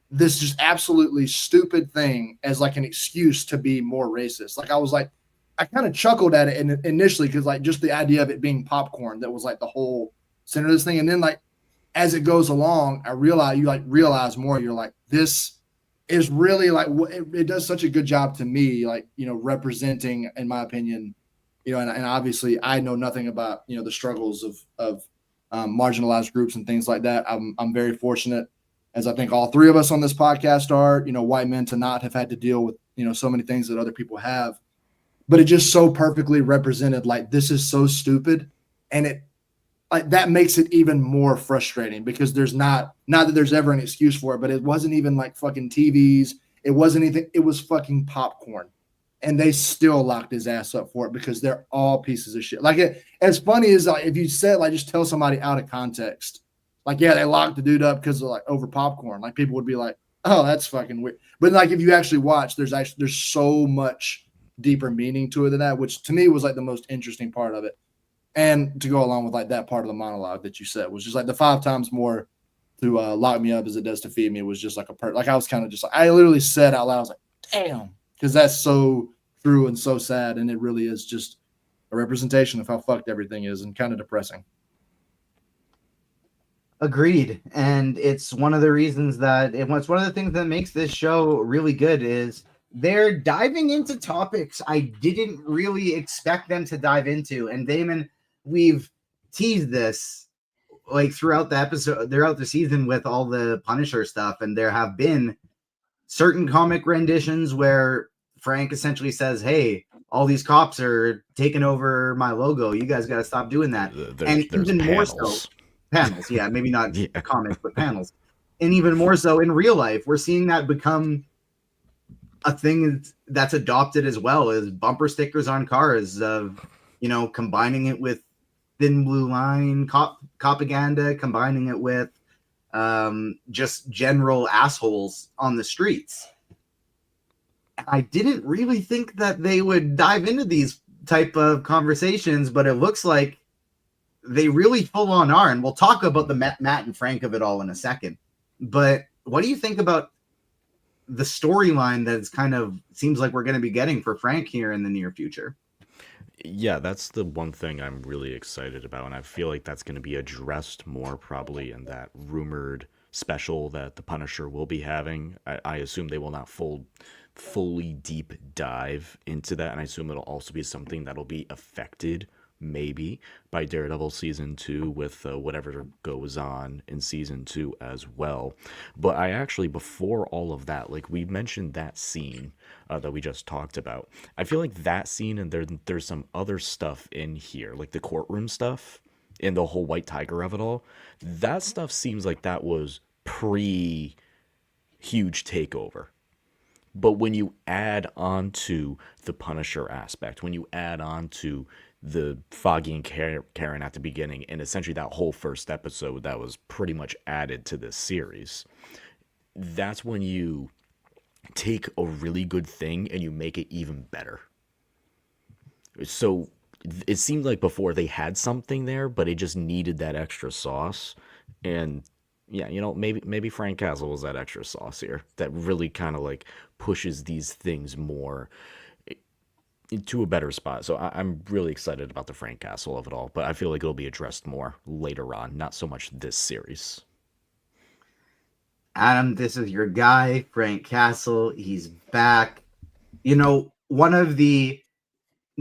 this just absolutely stupid thing as like an excuse to be more racist. Like, I kind of chuckled at it initially because like just the idea of it being popcorn, that was like the whole center of this thing. And then like as it goes along, you realize more. You're like, this is really like, it does such a good job to me, like, representing, in my opinion, and obviously I know nothing about, the struggles of marginalized groups and things like that. I'm very fortunate, as I think all 3 of us on this podcast are, white men, to not have had to deal with, so many things that other people have. But it just so perfectly represented, like, this is so stupid. And it, like, that makes it even more frustrating because there's not that there's ever an excuse for it, but it wasn't even like fucking TVs. It wasn't anything. It was fucking popcorn. And they still locked his ass up for it because they're all pieces of shit. Like, as funny as like, if you said, like, just tell somebody out of context, like, yeah, they locked the dude up because of like over popcorn. Like, people would be like, oh, that's fucking weird. But like, if you actually watch, there's so much deeper meaning to it than that, which to me was like the most interesting part of it. And to go along with like that part of the monologue that you said was just like the 5 times more to lock me up as it does to feed me was just like like I was kind of just like, I literally said out loud, I was like, damn, because that's so true and so sad. And it really is just a representation of how fucked everything is and kind of depressing. Agreed. And it's one of the reasons that it's one of the things that makes this show really good is they're diving into topics I didn't really expect them to dive into. And Damon, we've teased this like throughout the season with all the Punisher stuff, and there have been certain comic renditions where Frank essentially says, "Hey, all these cops are taking over my logo. You guys got to stop doing that." There's even panels. more so, panels, yeah, maybe not Yeah. comics, but panels, and even more so in real life, we're seeing that become a thing that's adopted as well as bumper stickers on cars of, combining it with thin blue line propaganda, combining it with just general assholes on the streets. I didn't really think that they would dive into these type of conversations, but it looks like they really full on are. And we'll talk about the Matt and Frank of it all in a second. But what do you think about the storyline that's kind of seems like we're going to be getting for Frank here in the near future? Yeah, that's the one thing I'm really excited about, and I feel like that's going to be addressed more probably in that rumored special that the Punisher will be having. I assume they will not fully deep dive into that, and I assume it'll also be something that'll be affected maybe by Daredevil season 2 with whatever goes on in season 2 as well. But I actually, before all of that, like we mentioned that scene that we just talked about, I feel like that scene and there's some other stuff in here, like the courtroom stuff and the whole White Tiger of it all. That stuff seems like that was pre huge takeover. But when you add on to the Punisher aspect, when you add on to the Foggy and Karen at the beginning, and essentially that whole first episode that was pretty much added to this series, that's when you take a really good thing and you make it even better. So it seemed like before they had something there, but it just needed that extra sauce. And yeah, maybe Frank Castle was that extra sauce here that really kind of like pushes these things more into a better spot. So I'm really excited about the Frank Castle of it all, but I feel like it'll be addressed more later on, not so much this series. Adam, this is your guy, Frank Castle. He's back. One of the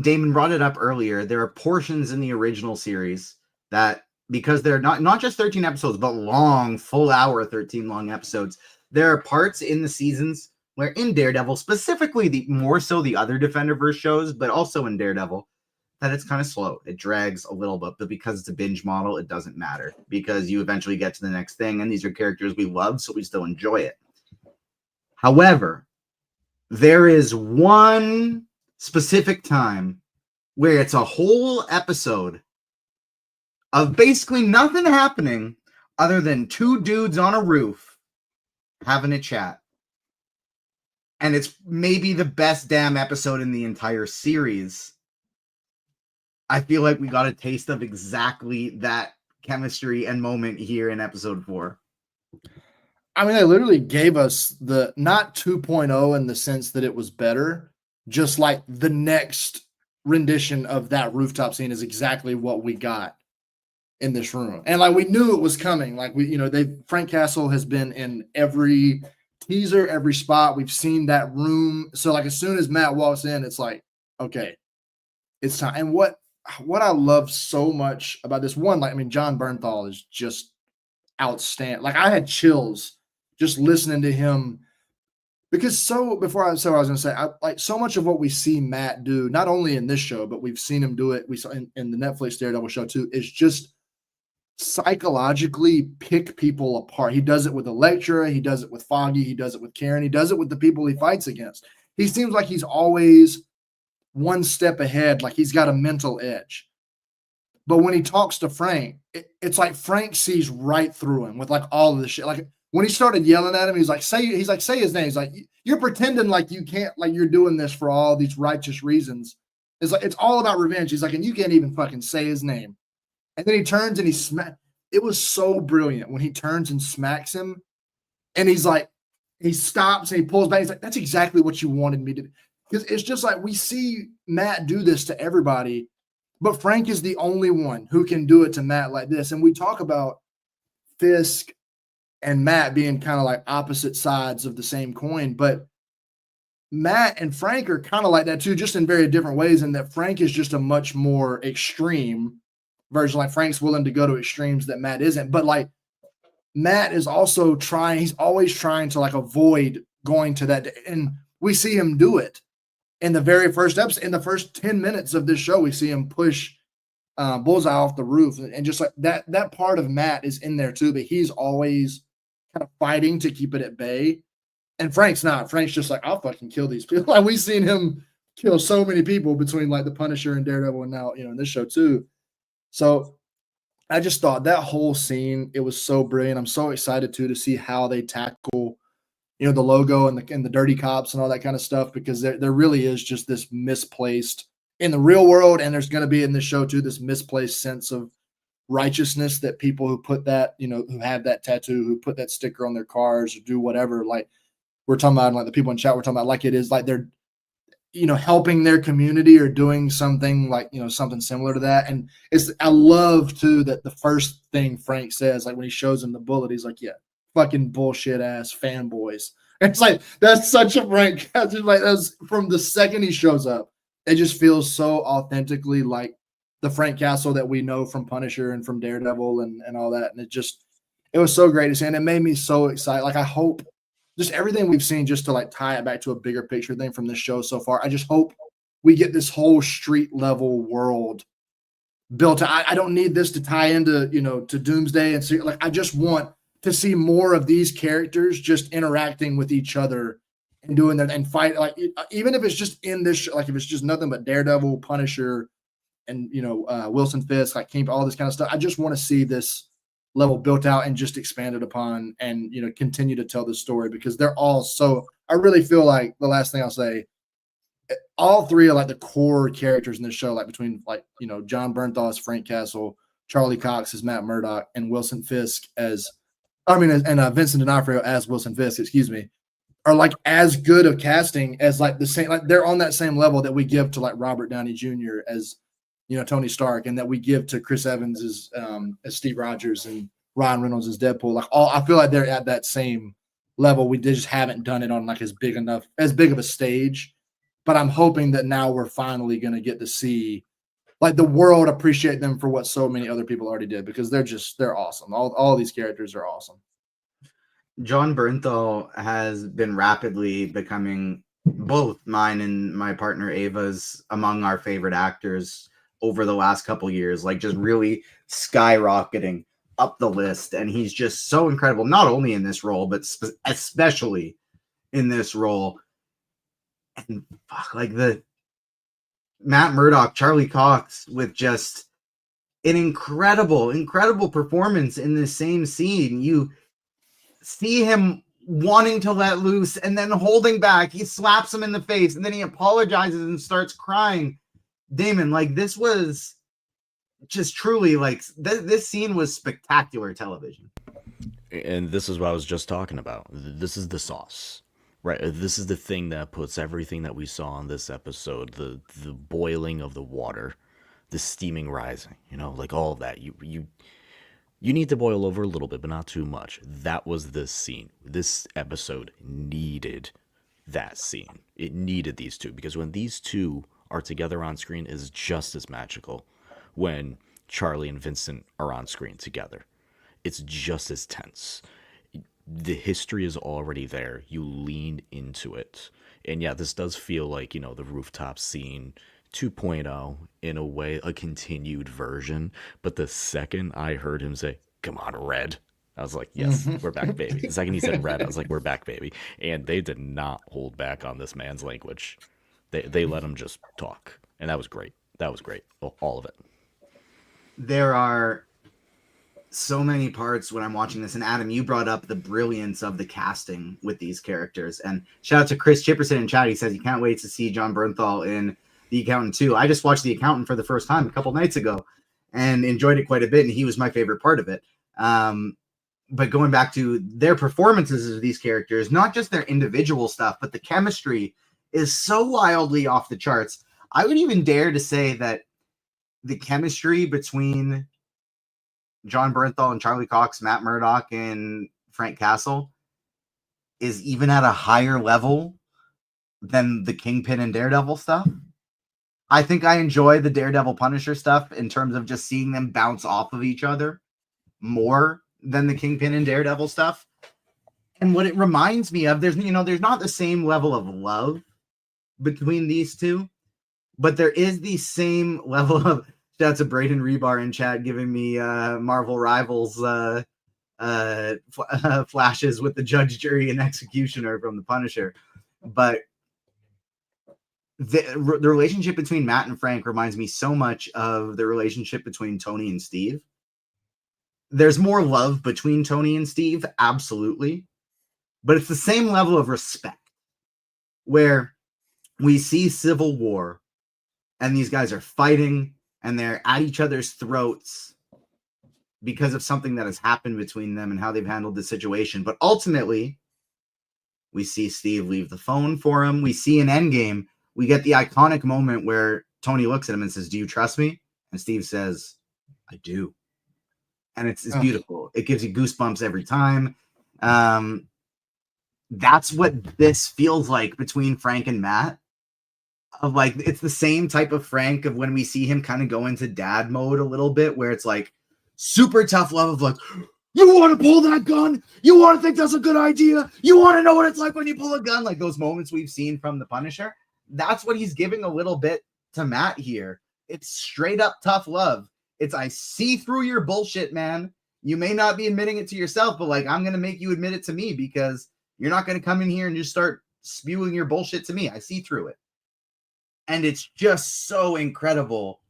Damon brought it up earlier. There are portions in the original series that, because they're not just 13 episodes, but long, full hour, 13 long episodes, there are parts in the seasons where in Daredevil, specifically more so the other Defenderverse shows, but also in Daredevil, that it's kind of slow. It drags a little bit, but because it's a binge model, it doesn't matter because you eventually get to the next thing, and these are characters we love, so we still enjoy it. However, there is one specific time where it's a whole episode of basically nothing happening other than two dudes on a roof having a chat. And it's maybe the best damn episode in the entire series. I feel like we got a taste of exactly that chemistry and moment here in episode 4. I mean, they literally gave us the not 2.0 in the sense that it was better, just like the next rendition of that rooftop scene is exactly what we got in this room. And like we knew it was coming. Like Frank Castle has been in every teaser, every spot. We've seen that room. So like as soon as Matt walks in, it's like, okay, it's time. And what I love so much about this one, like, I mean, John Bernthal is just outstanding. Like I had chills just listening to him because before I said what I was going to say, like so much of what we see Matt do, not only in this show, but we've seen him do it. We saw in the Netflix Daredevil show too, is just psychologically pick people apart. He does it with Elektra. He does it with Foggy. He does it with Karen. He does it with the people he fights against. He seems like he's always one step ahead, like he's got a mental edge. But when he talks to Frank, it's like Frank sees right through him with like all of the shit. Like when he started yelling at him, he's like, say his name. He's like, you're pretending like you can't, like you're doing this for all these righteous reasons. It's like, it's all about revenge. He's like, and you can't even fucking say his name. And then he turns and he smacks. It was so brilliant when he turns and smacks him. And he's like, he stops and he pulls back. He's like, that's exactly what you wanted me to do. Because it's just like we see Matt do this to everybody. But Frank is the only one who can do it to Matt like this. And we talk about Fisk and Matt being kind of like opposite sides of the same coin, but Matt and Frank are kind of like that too, just in very different ways, in that Frank is just a much more extreme version. Like Frank's willing to go to extremes that Matt isn't, but like Matt is also trying, he's always trying to like avoid going to that. And we see him do it in the very first episode. In the first 10 minutes of this show, we see him push Bullseye off the roof. And just like that part of Matt is in there too, but he's always kind of fighting to keep it at bay. And Frank's not. Frank's just like, I'll fucking kill these people. Like, we've seen him kill so many people between like the Punisher and Daredevil, and now, in this show too. So I just thought that whole scene, it was so brilliant. I'm so excited too to see how they tackle, the logo and the dirty cops and all that kind of stuff, because there really is just this misplaced in the real world, and there's going to be in this show too, this misplaced sense of righteousness that people who put that, who have that tattoo, who put that sticker on their cars or do whatever, like, we're talking about, like the people in chat, we're talking about like it is like they're, helping their community or doing something like, something similar to that. And I love too that the first thing Frank says, like when he shows him the bullet, he's like, yeah, fucking bullshit ass fanboys. It's like, that's such a Frank. Like that's from the second he shows up, it just feels so authentically like the Frank Castle that we know from Punisher and from Daredevil and all that. And it was so great to see. And it made me so excited. Like I hope, just everything we've seen, just to like tie it back to a bigger picture thing from this show so far. I just hope we get this whole street level world built. I don't need this to tie into, to Doomsday and see, like, I just want to see more of these characters just interacting with each other and doing that and fight. Like, even if it's just in this show, like if it's just nothing but Daredevil, Punisher, and, Wilson Fisk, like Kingpin, all this kind of stuff. I just want to see this level built out and just expanded upon and, continue to tell the story, because they're all so, I really feel like the last thing I'll say, all three are like the core characters in this show, like between like, John Bernthal as Frank Castle, Charlie Cox as Matt Murdock, and Wilson Fisk and Vincent D'Onofrio as Wilson Fisk, are like as good of casting as like the same, like they're on that same level that we give to like Robert Downey Jr. as Tony Stark, and that we give to Chris Evans as Steve Rogers and Ryan Reynolds as Deadpool. Like I feel like they're at that same level. We just haven't done it on like as big of a stage. But I'm hoping that now we're finally going to get to see like the world appreciate them for what so many other people already did, because they're awesome. All these characters are awesome. John Bernthal has been rapidly becoming both mine and my partner Ava's among our favorite actors over the last couple years, like just really skyrocketing up the list. And he's just so incredible, not only in this role, but especially in this role. And like the Matt Murdock, Charlie Cox, with just an incredible performance in this same scene. You see him wanting to let loose and then holding back. He slaps him in the face and then he apologizes and starts crying. Damon, like this was just truly like this scene was spectacular television. And this is what I was just talking about. This is the sauce, right? This is the thing that puts everything that we saw in this episode, the boiling of the water, the steaming rising, like all of that. You need to boil over a little bit, but not too much. That was this scene. This episode needed that scene. It needed these two, because when these two are together on screen is just as magical. When Charlie and Vincent are on screen together, it's just as tense. The history is already there. You lean into it. And yeah, this does feel like, the rooftop scene 2.0 in a way, a continued version. But the second I heard him say, "Come on, Red," I was like, yes, we're back, baby. The second he said Red, I was like, we're back, baby. And they did not hold back on this man's language. They let him just talk. And that was great. That was great. All of it. There are so many parts when I'm watching this. And Adam, you brought up the brilliance of the casting with these characters. And shout out to Chris Chipperson in chat. He says he can't wait to see John Bernthal in The Accountant too. I just watched The Accountant for the first time a couple nights ago and enjoyed it quite a bit. And he was my favorite part of it. But going back to their performances of these characters, not just their individual stuff, but the chemistry is so wildly off the charts. I would even dare to say that the chemistry between John Bernthal and Charlie Cox, Matt Murdock and Frank Castle is even at a higher level than the Kingpin and Daredevil stuff. I think I enjoy the Daredevil Punisher stuff in terms of just seeing them bounce off of each other more than the Kingpin and Daredevil stuff. And what it reminds me of, there's not the same level of love between these two, but there is the same level of, that's a Braden Rebar in chat giving me Marvel Rivals flashes with the judge, jury, and executioner from the Punisher. But the relationship between Matt and Frank reminds me so much of the relationship between Tony and Steve. There's more love between Tony and Steve, absolutely. But it's the same level of respect where we see Civil War and these guys are fighting and they're at each other's throats because of something that has happened between them and how they've handled the situation. But ultimately, we see Steve leave the phone for him. We see in Endgame, we get the iconic moment where Tony looks at him and says, "Do you trust me?" And Steve says, "I do." And it's beautiful. It gives you goosebumps every time. That's what this feels like between Frank and Matt. Of like, it's the same type of Frank of when we see him kind of go into dad mode a little bit, where it's like super tough love of like, you want to pull that gun? You want to think that's a good idea? You want to know what it's like when you pull a gun? Like those moments we've seen from the Punisher. That's what he's giving a little bit to Matt here. It's straight up tough love. It's, I see through your bullshit, man. You may not be admitting it to yourself, but like, I'm going to make you admit it to me because you're not going to come in here and just start spewing your bullshit to me. I see through it. And it's just so incredible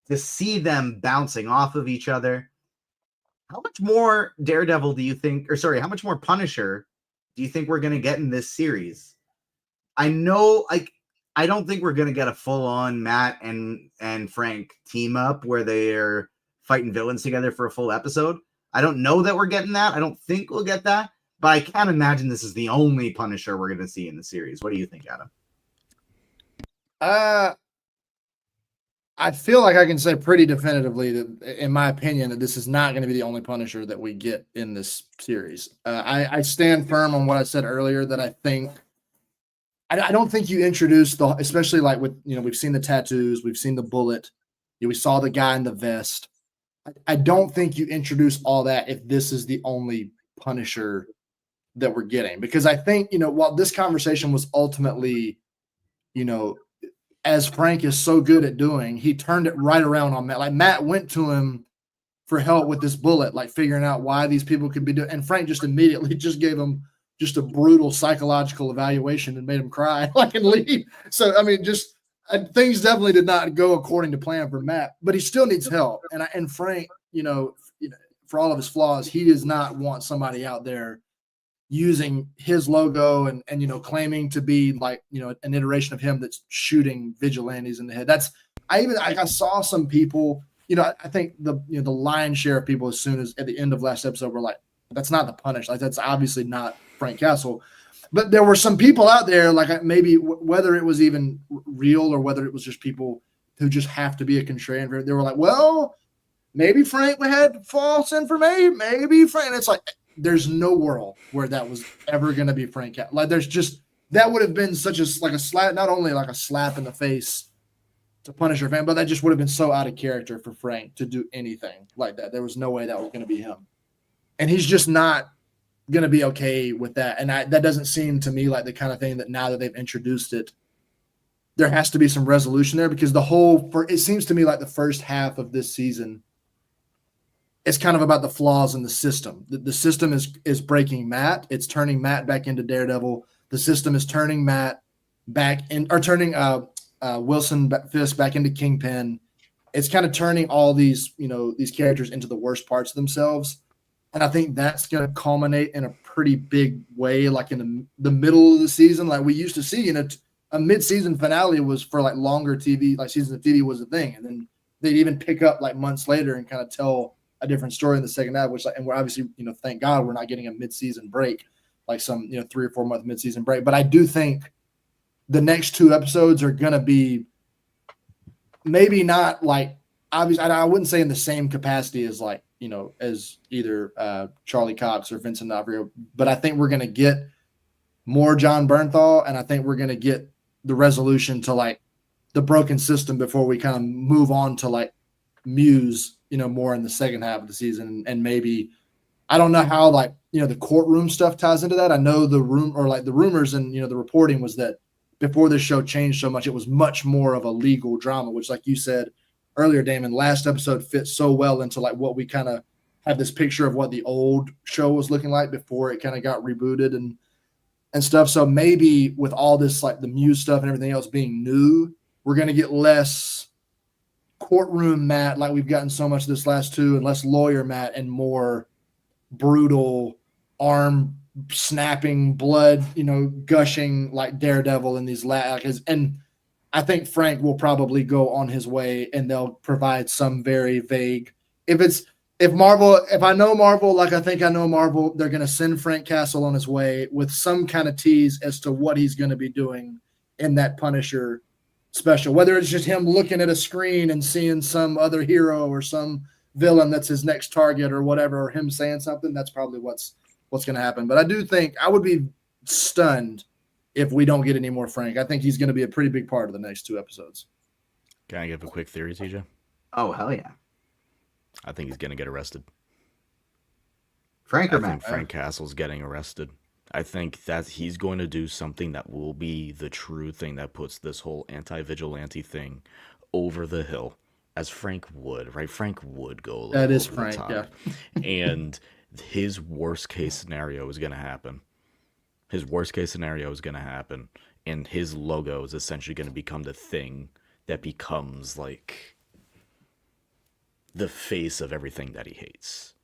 to see them bouncing off of each other. How much more Daredevil do you think, or sorry, how much more Punisher do you think we're going to get in this series? I know, like, I don't think we're going to get a full-on Matt and Frank team up where they are fighting villains together for a full episode. I don't know that we're getting that. I don't think we'll get that. But I can't imagine this is the only Punisher we're going to see in the series. What do you think, Adam? I feel like I can say pretty definitively that, in my opinion, that this is not going to be the only Punisher that we get in this series. I stand firm on what I said earlier, that I think I don't think you introduce the, especially like with, we've seen the tattoos, we've seen the bullet, we saw the guy in the vest. I don't think you introduce all that if this is the only Punisher that we're getting, because I think, while this conversation was ultimately, as Frank is so good at doing, he turned it right around on Matt. Like Matt went to him for help with this bullet, like figuring out why these people could be doing, and Frank just immediately just gave him just a brutal psychological evaluation and made him cry, like, and leave. So, I mean, just things definitely did not go according to plan for Matt, but he still needs help. And Frank, for all of his flaws, he does not want somebody out there using his logo and claiming to be like, an iteration of him that's shooting vigilantes in the head. I saw some people, I think the lion's share of people, as soon as at the end of last episode, were like, that's not the Punisher. Like, that's obviously not Frank Castle. But there were some people out there, like maybe whether it was even real or whether it was just people who just have to be a contrarian, they were like, well, maybe Frank had false information. Maybe Frank. And it's like, there's no world where that was ever going to be Frank Castle. Like, there's just, that would have been such a slap, not only like a slap in the face to Punisher fan, but that just would have been so out of character for Frank to do anything like that. There was no way that was going to be him. And he's just not going to be okay with that. And that doesn't seem to me like the kind of thing that, now that they've introduced it, there has to be some resolution there, because it seems to me like the first half of this season, it's kind of about the flaws in the system. The system is breaking Matt. It's turning Matt back into Daredevil. The system is turning Matt back in, or turning Wilson Fisk back into Kingpin. It's kind of turning all these, these characters into the worst parts of themselves. And I think that's going to culminate in a pretty big way, like in the middle of the season. Like we used to see, a mid-season finale was for like longer TV, like seasons of TV was a thing. And then they'd even pick up like months later and kind of tell a different story in the second half, and we're obviously, thank God we're not getting a mid-season break, like some, 3 or 4 month mid-season break. But I do think the next 2 episodes are going to be maybe not like obviously, I wouldn't say in the same capacity as like, as either Charlie Cox or Vincent D'Onofrio, but I think we're going to get more John Bernthal, and I think we're going to get the resolution to like the broken system before we kind of move on to like Muse, more in the second half of the season. And maybe, I don't know how like, the courtroom stuff ties into that. I know the rumors and, the reporting was that before this show changed so much, it was much more of a legal drama, which, like you said earlier, Damon, last episode fits so well into like what we kind of had this picture of what the old show was looking like before it kind of got rebooted and stuff. So maybe with all this, like the Muse stuff and everything else being new, we're going to get less courtroom Matt, like we've gotten so much this last two, and less lawyer Matt and more brutal, arm snapping, blood, gushing like Daredevil in these and I think Frank will probably go on his way and they'll provide some very vague. If I know Marvel, like I think I know Marvel, they're going to send Frank Castle on his way with some kind of tease as to what he's going to be doing in that Punisher special, whether it's just him looking at a screen and seeing some other hero or some villain that's his next target or whatever, or him saying something. That's probably what's going to happen. But I do think I would be stunned if we don't get any more Frank. I think he's going to be a pretty big part of the next 2 episodes. Can I give a quick theory, TJ? Oh, hell yeah. I think he's going to get arrested. Frank or I Matt? think Frank Castle's getting arrested. I think that he's going to do something that will be the true thing that puts this whole anti-vigilante thing over the hill, as Frank would, right? Frank would go a little That is over Frank, the top. yeah. And his worst case scenario is going to happen. His worst case scenario is going to happen, and his logo is essentially going to become the thing that becomes like the face of everything that he hates,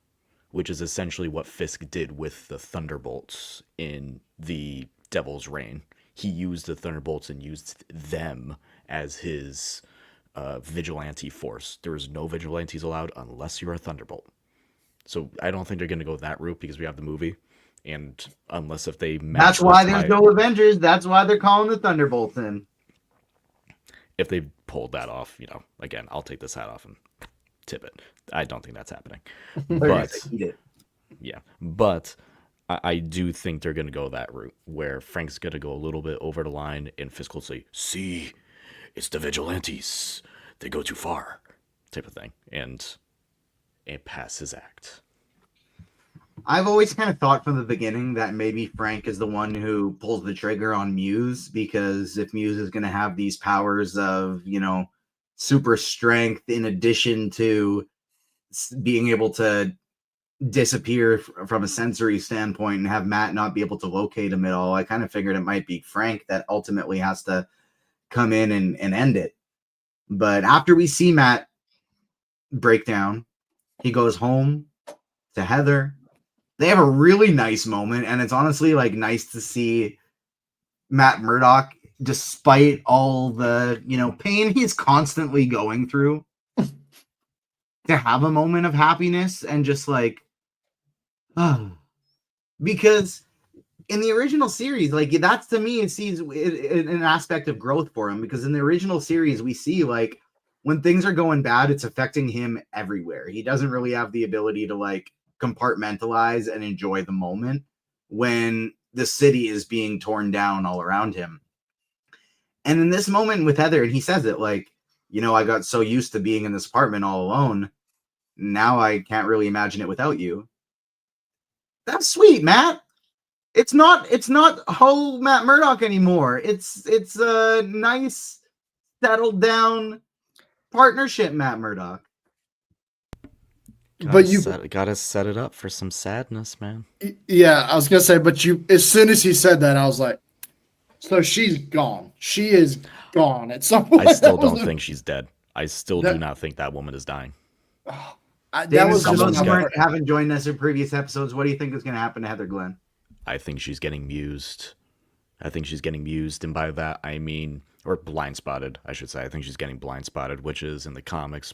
which is essentially what Fisk did with the Thunderbolts in the Devil's Reign. He used the Thunderbolts and used them as his vigilante force. There is no vigilantes allowed unless you're a Thunderbolt. So I don't think they're going to go that route because we have the movie. And unless if they match, that's why there's no Avengers. That's why they're calling the Thunderbolts in. If they pulled that off, again, I'll take this hat off and tip it. I don't think that's happening. But yeah, but I do think they're going to go that route where Frank's going to go a little bit over the line and Fisk will say, "See, it's the vigilantes. They go too far," type of thing, and pass his act. I've always kind of thought from the beginning that maybe Frank is the one who pulls the trigger on Muse, because if Muse is going to have these powers of, super strength in addition to being able to disappear from a sensory standpoint and have Matt not be able to locate him at all, I kind of figured it might be Frank that ultimately has to come in and end it. But after we see Matt break down, he goes home to Heather. They have a really nice moment, and it's honestly like nice to see Matt Murdock, despite all the pain he's constantly going through, to have a moment of happiness and just like, because in the original series, like that's to me, it sees an aspect of growth for him, because in the original series we see like when things are going bad, it's affecting him everywhere. He doesn't really have the ability to like compartmentalize and enjoy the moment when the city is being torn down all around him. And in this moment with Heather, and he says it like, I got so used to being in this apartment all alone. Now I can't really imagine it without you. That's sweet, Matt. It's not whole Matt Murdock anymore. It's a nice, settled down partnership, Matt Murdock. Gotta set it up for some sadness, man. Yeah, I was gonna say, but as soon as he said that, I was like, so she's gone. She is gone at some point. I still don't think she's dead. I still do not think that woman is dying. That was someone who haven't joined us in previous episodes. What do you think is going to happen to Heather Glenn? I think she's getting mused. And by that I mean, or blind spotted, I should say. I think she's getting blind spotted, which is in the comics.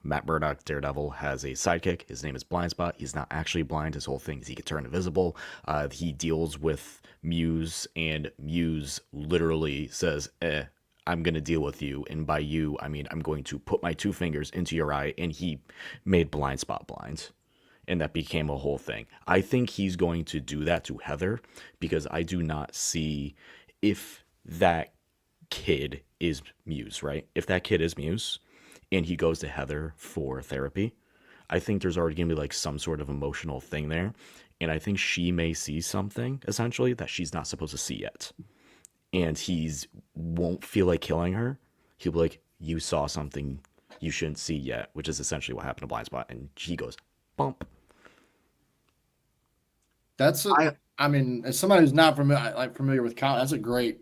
Matt Murdock, Daredevil, has a sidekick. His name is Blindspot. He's not actually blind. His whole thing is he can turn invisible. He deals with Muse, and Muse literally says, I'm going to deal with you. And by you, I mean, I'm going to put my 2 fingers into your eye. And he made blind spot blind. And that became a whole thing. I think he's going to do that to Heather because I do not see if that kid is Muse, right? If that kid is Muse and he goes to Heather for therapy, I think there's already going to be like some sort of emotional thing there. And I think she may see something essentially that she's not supposed to see yet. And he's won't feel like killing her. He'll be like, you saw something you shouldn't see yet, which is essentially what happened to Blind Spot. And he goes, bump. I mean, as somebody who's not familiar with comics, that's a great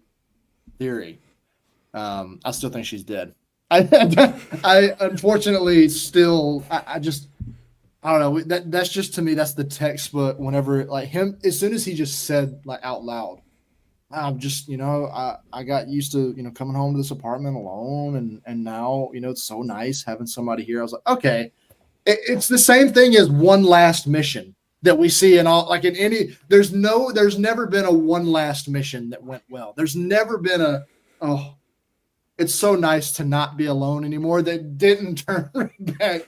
theory. I still think she's dead. I unfortunately still, I don't know. That's just, to me, that's the textbook. Whenever like him, as soon as he just said like out loud, I'm just, I got used to, coming home to this apartment alone, and now, it's so nice having somebody here. I was like, okay, it's the same thing as One Last Mission that we see in all, like in any. There's never been a One Last Mission that went well. There's never been it's so nice to not be alone anymore. That didn't turn back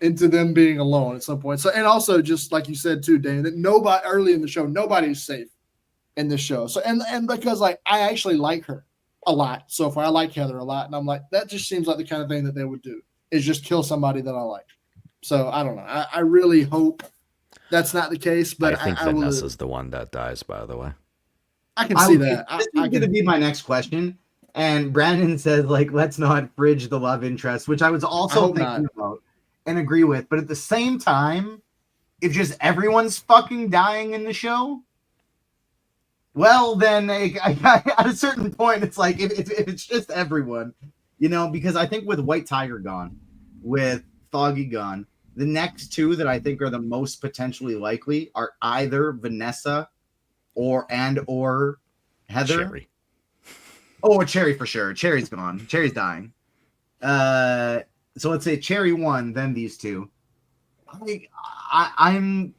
into them being alone at some point. So, and also just like you said too, Dane, that nobody early in the show, nobody's safe in this show. So, and because like I actually like her a lot so far. I like Heather a lot, and I'm like, that just seems like the kind of thing that they would do, is just kill somebody that I like. So I don't know. I really hope that's not the case, but I think Vanessa's the one that dies, by the way. I can see that. This is going to be my next question. And Brandon says, like, let's not fridge the love interest, which I was also thinking about and agree with. But at the same time, if just everyone's fucking dying in the show, well, then at a certain point, it's like, if it's just everyone, because I think with White Tiger gone, with Foggy gone, the next two that I think are the most potentially likely are either Vanessa or Heather. Cherry. Oh, Cherry for sure. Cherry's gone. Cherry's dying. So let's say Cherry 1, then these two. I'm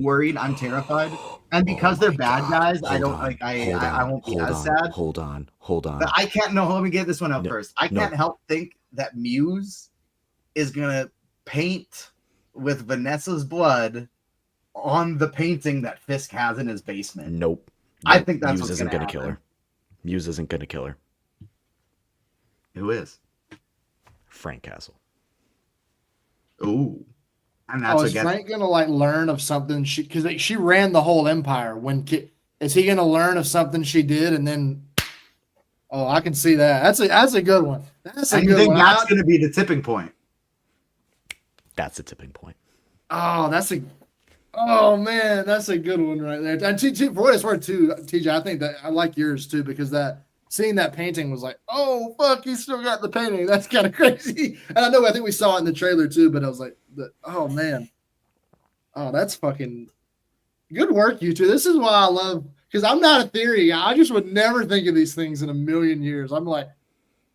worried. I'm terrified, and because they're bad guys, I don't like. I won't be as sad. Hold on. But I can't. No, let me get this one out first. I can't help think that Muse is gonna paint with Vanessa's blood on the painting that Fisk has in his basement. Nope. I think that's Muse what's isn't gonna kill her. Muse isn't gonna kill her. Who is? Frank Castle. Ooh. And that's is Frank gonna like learn of something because she ran the whole empire? Is he gonna learn of something she did and then? Oh, I can see that. That's a good one. That's a good one. You think that's gonna be the tipping point? That's the tipping point. Oh, man, that's a good one right there. And for what it's worth, too, TJ, I think that I like yours too because seeing that painting was like, oh fuck, he still got the painting. That's kind of crazy. And I think we saw it in the trailer too, but I was like, oh man, oh that's fucking good work, you two. This is why I love, because I'm not a theory guy. I just would never think of these things in a million years. I'm like,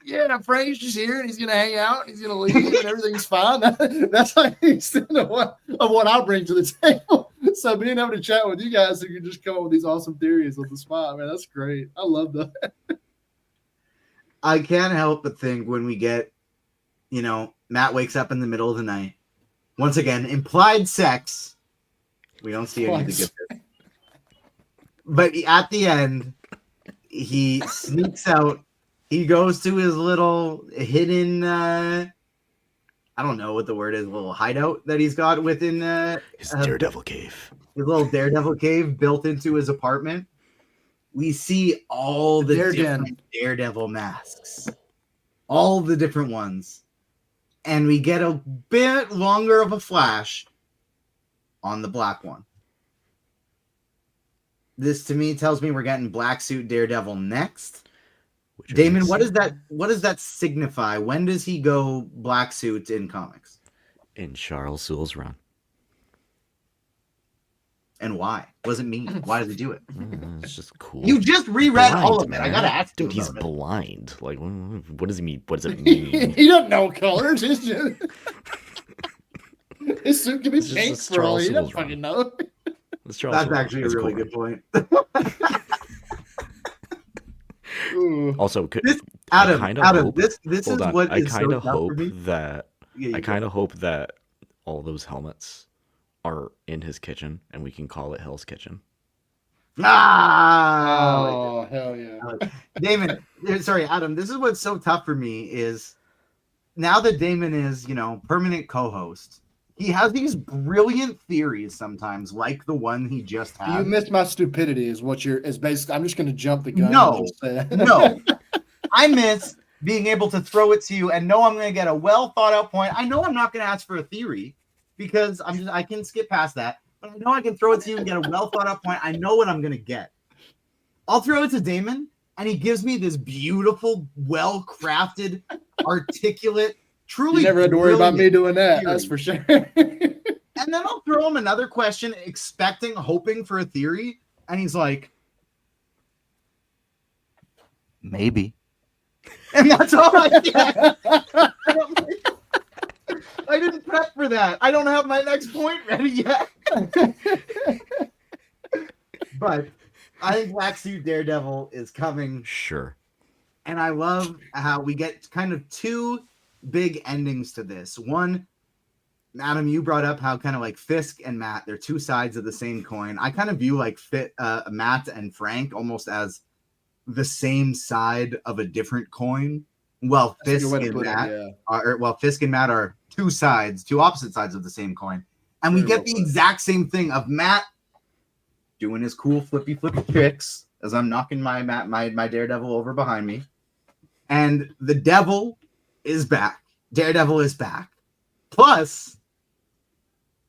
yeah, Frank's just here and he's gonna hang out, and he's gonna leave, and everything's fine. That's like the extent of what I bring to the table. So being able to chat with you guys who can just come up with these awesome theories on the spot, man, that's great. I love that. I can't help but think when we get, Matt wakes up in the middle of the night. Once again, implied sex. We don't see any of the good bits. But at the end, he sneaks out. He goes to his little hidden, I don't know what the word is, little hideout that he's got within his Daredevil cave. His little Daredevil cave built into his apartment. We see all the different Daredevil masks. All the different ones. And we get a bit longer of a flash on the black one. This to me tells me we're getting Black Suit Daredevil next. Damon, what does that signify? When does he go black suit in comics? In Charles Soule's run. And why? What does it mean? Why does he do it? It's just cool. You just reread all of it. I gotta ask you. Dude, he's blind. Like, what does he mean? What does it mean? He doesn't know colors. His suit can be pink for all he doesn't fucking know. That's actually a really good point. Also, Adam, hope. this Hold is on. what I is so kind of tough for hope me. that Yeah, you I go. kind of hope that all those helmets are in his kitchen, and we can call it Hell's Kitchen. Ah, Oh, hell yeah. Damon, sorry, Adam. This is what's so tough for me is now that Damon is, permanent co-host. He has these brilliant theories sometimes, like the one he just You had. missed my stupidity is basically, I'm just going to jump the gun. No, and just say that. no. I miss being able to throw it to you and know I'm going to get a well thought out point. I know I'm not going to ask for a theory because I can skip past that, but I know I can throw it to you and get a well thought out point. I know what I'm going to get. I'll throw it to Damon and he gives me this beautiful, well crafted, articulate, truly. You never had to worry about me doing that. theory. That's for sure. And then I'll throw him another question, hoping for a theory, and he's like, maybe. And that's all I get. I didn't prep for that. I don't have my next point ready yet. But I think Black Suit Daredevil is coming. Sure. And I love how we get kind of two big endings to this. One, Adam, you brought up how kind of like Fisk and Matt, they're two sides of the same coin. I kind of view like Matt and Frank almost as the same side of a different coin. Well, Fisk and Matt are two opposite sides of the same coin. And we get the exact same thing of Matt doing his cool flippy tricks as I'm knocking my Daredevil over behind me. And the devil is back. Daredevil is back. Plus,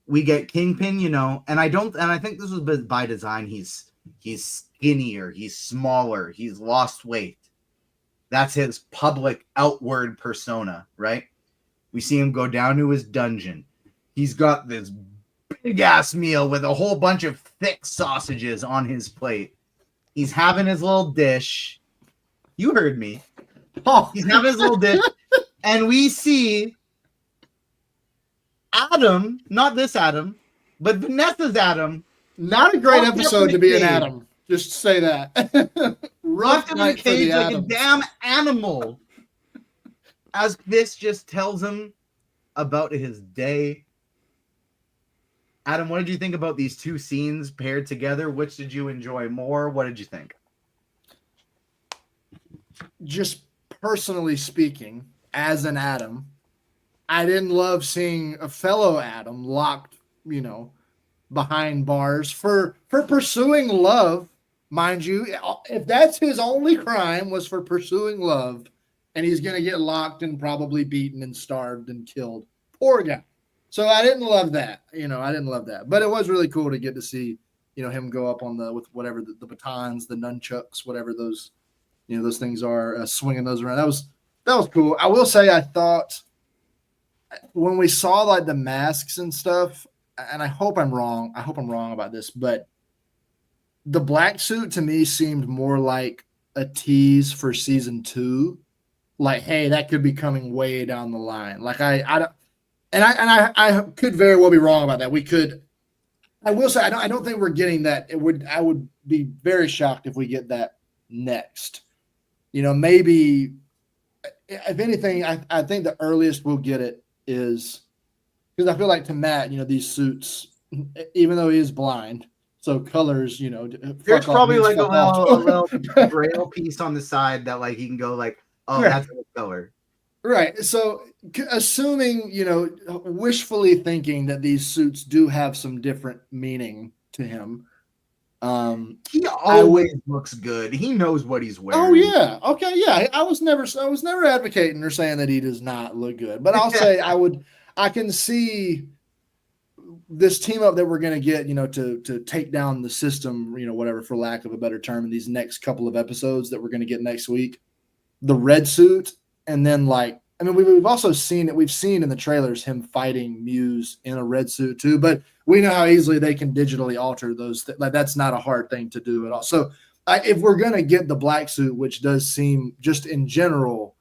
we get Kingpin, and I think this was by design. He's skinnier, he's smaller, he's lost weight. That's his public outward persona, right? We see him go down to his dungeon. He's got this big ass meal with a whole bunch of thick sausages on his plate. He's having his little dish. You heard me. He's having his little dish. And we see Adam, not this Adam, but Vanessa's Adam. Not a great episode to be an Adam. Just say that. Rough in the cage like a damn animal. As this just tells him about his day. Adam, what did you think about these two scenes paired together? Which did you enjoy more? What did you think? Just personally speaking, as an Adam, I didn't love seeing a fellow Adam locked, behind bars for pursuing love. Mind you, if that's his only crime was for pursuing love, and he's going to get locked and probably beaten and starved and killed. Poor guy. So I didn't love that. I didn't love that. But it was really cool to get to see, him go up on with whatever the batons, the nunchucks, whatever those, those things are, swinging those around. That was cool. I will say I thought when we saw like the masks and stuff, and I hope I'm wrong. I hope I'm wrong about this, but the black suit to me seemed more like a tease for season 2. Like, hey, that could be coming way down the line. Like I could very well be wrong about that. We could. I will say I don't think we're getting that. I would be very shocked if we get that next. Maybe if anything, I think the earliest we'll get it is because I feel like to Matt, these suits, even though he is blind, so colors, there's probably like a little braille piece on the side that like he can go like, oh, right. That's the color. Right. So assuming, wishfully thinking that these suits do have some different meaning to him. He always looks good. He knows what he's wearing. Oh yeah. Okay. Yeah. I was never advocating or saying that he does not look good, but I'll say I can see this team up that we're going to get, to take down the system, whatever, for lack of a better term, in these next couple of episodes that we're going to get next week. The red suit, and then we've also seen it. We've seen in the trailers him fighting Muse in a red suit too, but we know how easily they can digitally alter those. That's not a hard thing to do at all. So if we're going to get the black suit, which does seem just in general,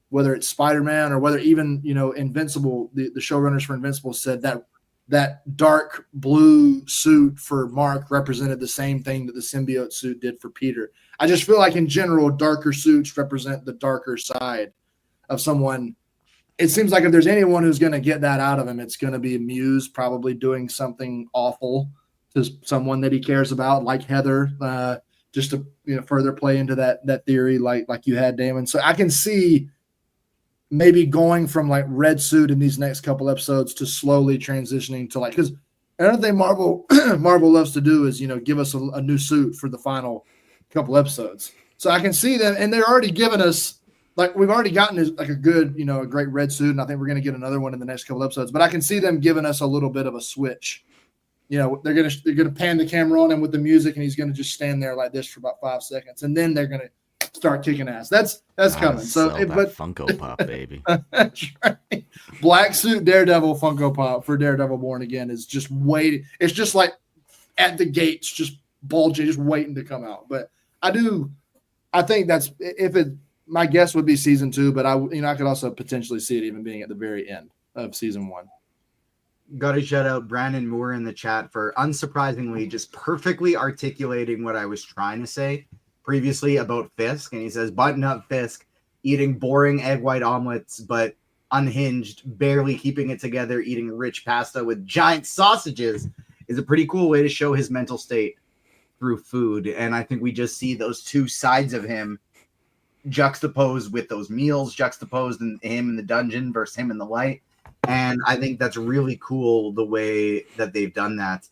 whether it's Spider-Man or whether even, Invincible, the showrunners for Invincible said that that dark blue suit for Mark represented the same thing that the symbiote suit did for Peter. I just feel like in general, darker suits represent the darker side of someone. It seems like if there's anyone who's going to get that out of him, it's going to be Muse probably doing something awful to someone that he cares about, like Heather, just to further play into that theory, like you had, Damon. So I can see maybe going from like red suit in these next couple episodes to slowly transitioning to because another thing Marvel loves to do is give us a new suit for the final couple episodes. So I can see them, and they're already giving us. Like we've already gotten like a good, a great red suit, and I think we're going to get another one in the next couple episodes. But I can see them giving us a little bit of a switch. They're gonna pan the camera on him with the music, and he's going to just stand there like this for about 5 seconds, and then they're going to start kicking ass. That's coming. So, but Funko Pop, baby. That's right. Black suit Daredevil Funko Pop for Daredevil Born Again is just waiting. It's just like at the gates, just bulging, just waiting to come out. But I think that's if it. My guess would be season 2, but I could also potentially see it even being at the very end of season 1. Got to shout out Brandon Moore in the chat for unsurprisingly just perfectly articulating what I was trying to say previously about Fisk. And he says, button up Fisk, eating boring egg white omelets, but unhinged, barely keeping it together, eating rich pasta with giant sausages is a pretty cool way to show his mental state through food. And I think we just see those two sides of him juxtaposed with those meals, juxtaposed in him in the dungeon versus him in the light. And I think that's really cool the way that they've done that.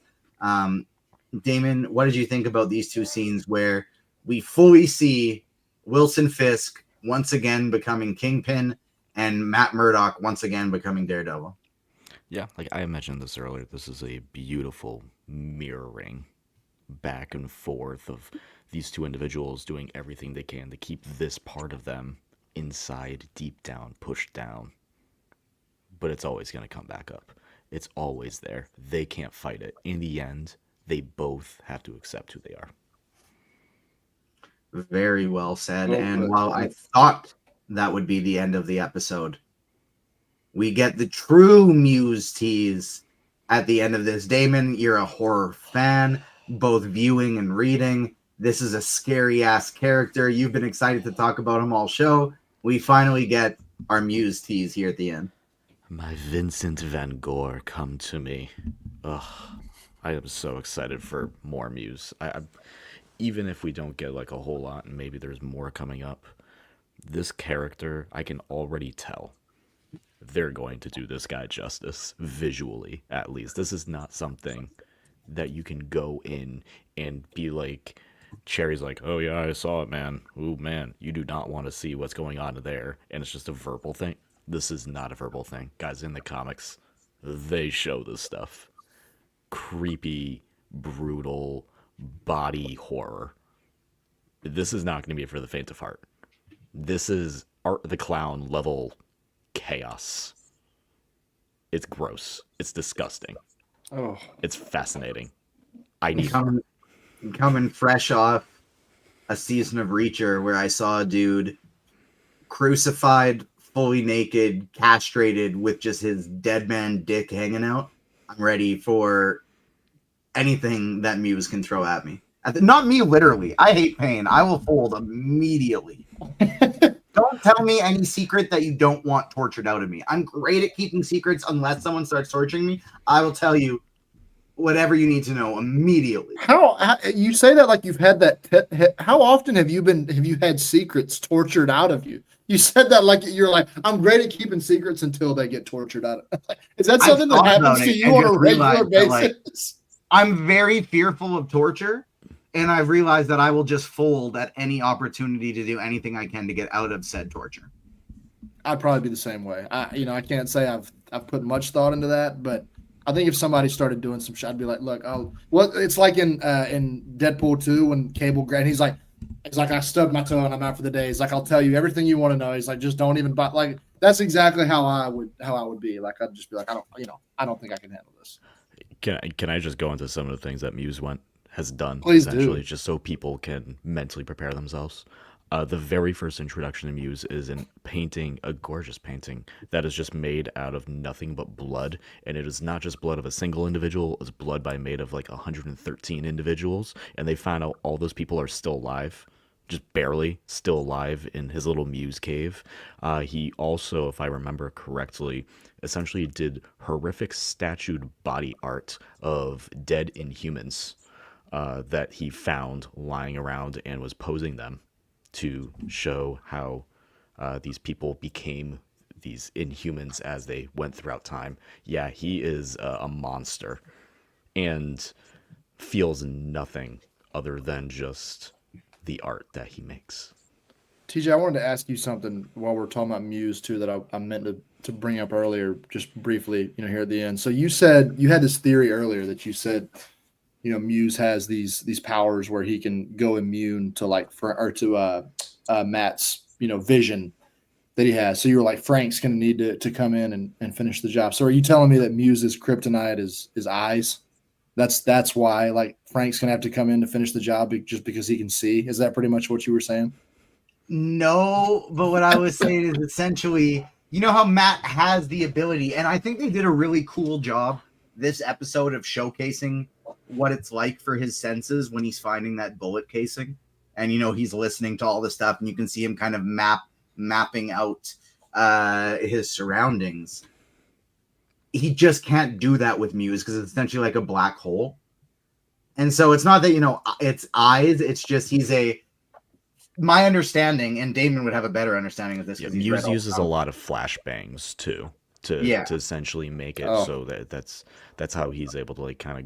Damon, what did you think about these two scenes where we fully see Wilson Fisk once again becoming Kingpin and Matt Murdock once again becoming Daredevil? Yeah, like I mentioned this earlier, this is a beautiful mirroring back and forth of these two individuals doing everything they can to keep this part of them inside, deep down, pushed down. But it's always going to come back up. It's always there. They can't fight it. In the end, they both have to accept who they are. Very well said. And while I thought that would be the end of the episode, we get the true Muse tease at the end of this. Damon, you're a horror fan, both viewing and reading. This is a scary-ass character. You've been excited to talk about him all show. We finally get our Muse tease here at the end. My Vincent Van Gogh, come to me. Ugh, I am so excited for more Muse. Even if we don't get like a whole lot and maybe there's more coming up, this character, I can already tell they're going to do this guy justice, visually at least. This is not something that you can go in and be like, Cherry's like, oh yeah, I saw it, man. Ooh, man, you do not want to see what's going on there. And it's just a verbal thing. This is not a verbal thing. Guys, in the comics, they show this stuff. Creepy, brutal, body horror. This is not going to be for the faint of heart. This is Art the Clown level chaos. It's gross. It's disgusting. Oh, it's fascinating. I need coming fresh off a season of Reacher where I saw a dude crucified, fully naked, castrated with just his dead man dick hanging out. I'm ready for anything that Muse can throw at me. Not me literally. I hate pain. I will fold immediately. Don't tell me any secret that you don't want tortured out of me. I'm great at keeping secrets unless someone starts torturing me. I will tell you whatever you need to know immediately. How you say that like you've had that? How often have you had secrets tortured out of you? You said that like you're like, I'm great at keeping secrets until they get tortured out of. Is that something that happens to you on a regular basis? I'm very fearful of torture. And I've realized that I will just fold at any opportunity to do anything I can to get out of said torture. I'd probably be the same way. I can't say I've put much thought into that, but I think if somebody started doing some shit, I'd be like, look, it's like in Deadpool 2 when Cable Grant, he's like, I stubbed my toe and I'm out for the day. He's like, I'll tell you everything you want to know. He's like, just don't even buy. Like, that's exactly how I would be. Like, I'd just be like, I don't think I can handle this. Can I just go into some of the things that Muse has done? Please essentially, do. Just so people can mentally prepare themselves. The very first introduction to Muse is in painting, a gorgeous painting that is just made out of nothing but blood, and it is not just blood of a single individual, it's blood made of like 113 individuals, and they found out all those people are still alive, just barely still alive in his little Muse cave. He also, if I remember correctly, essentially did horrific statued body art of dead Inhumans that he found lying around and was posing them to show how these people became these Inhumans as they went throughout time. Yeah, he is a monster and feels nothing other than just the art that he makes. TJ, I wanted to ask you something while we're talking about Muse too that I meant to bring up earlier, just briefly, here at the end. So you said you had this theory earlier that you said, Muse has these powers where he can go immune to Matt's, vision that he has. So you were like, Frank's going to need to come in and finish the job. So are you telling me that Muse's kryptonite is eyes? That's why like Frank's going to have to come in to finish the job just because he can see. Is that pretty much what you were saying? No, but what I was saying is essentially, how Matt has the ability, and I think they did a really cool job this episode of showcasing what it's like for his senses when he's finding that bullet casing, and he's listening to all the stuff, and you can see him kind of mapping out his surroundings. He just can't do that with Muse because it's essentially like a black hole, and so it's not that it's eyes. It's just my understanding, and Damon would have a better understanding of this. Yeah, Muse uses a lot of flashbangs too to essentially make it so that's how he's able to like kind of.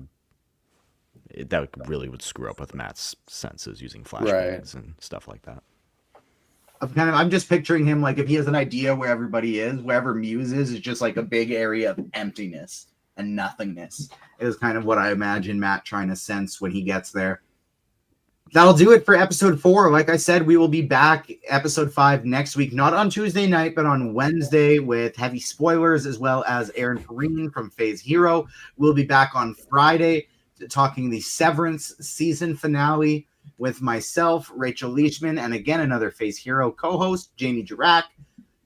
That really would screw up with Matt's senses using flashbangs and stuff like that. I'm just picturing him like if he has an idea where everybody is, wherever Muse is just like a big area of emptiness and nothingness. Is kind of what I imagine Matt trying to sense when he gets there. That'll do it for episode 4. Like I said, we will be back episode 5 next week, not on Tuesday night, but on Wednesday with heavy spoilers, as well as Aaron Perrine from Phase Hero. We'll be back on Friday talking the Severance season finale with myself, Rachel Leishman, and again, another Phase Hero co-host, Jamie Jirac.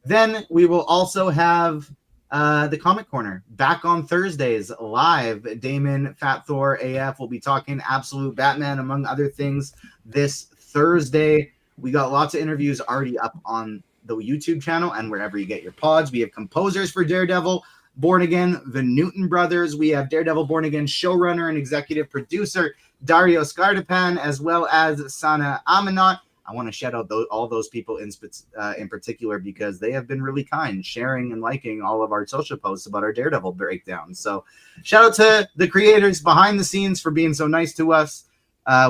Then we will also have the Comic Corner back on Thursdays live. Damon, Fat Thor, AF will be talking Absolute Batman, among other things, this Thursday. We got lots of interviews already up on the YouTube channel and wherever you get your pods. We have composers for Daredevil, Born Again, the Newton Brothers. We have Daredevil Born Again showrunner and executive producer Dario Scardipan, as well as Sana Aminat. I want to shout out all those people in particular because they have been really kind, sharing and liking all of our social posts about our Daredevil breakdown. So shout out to the creators behind the scenes for being so nice to us.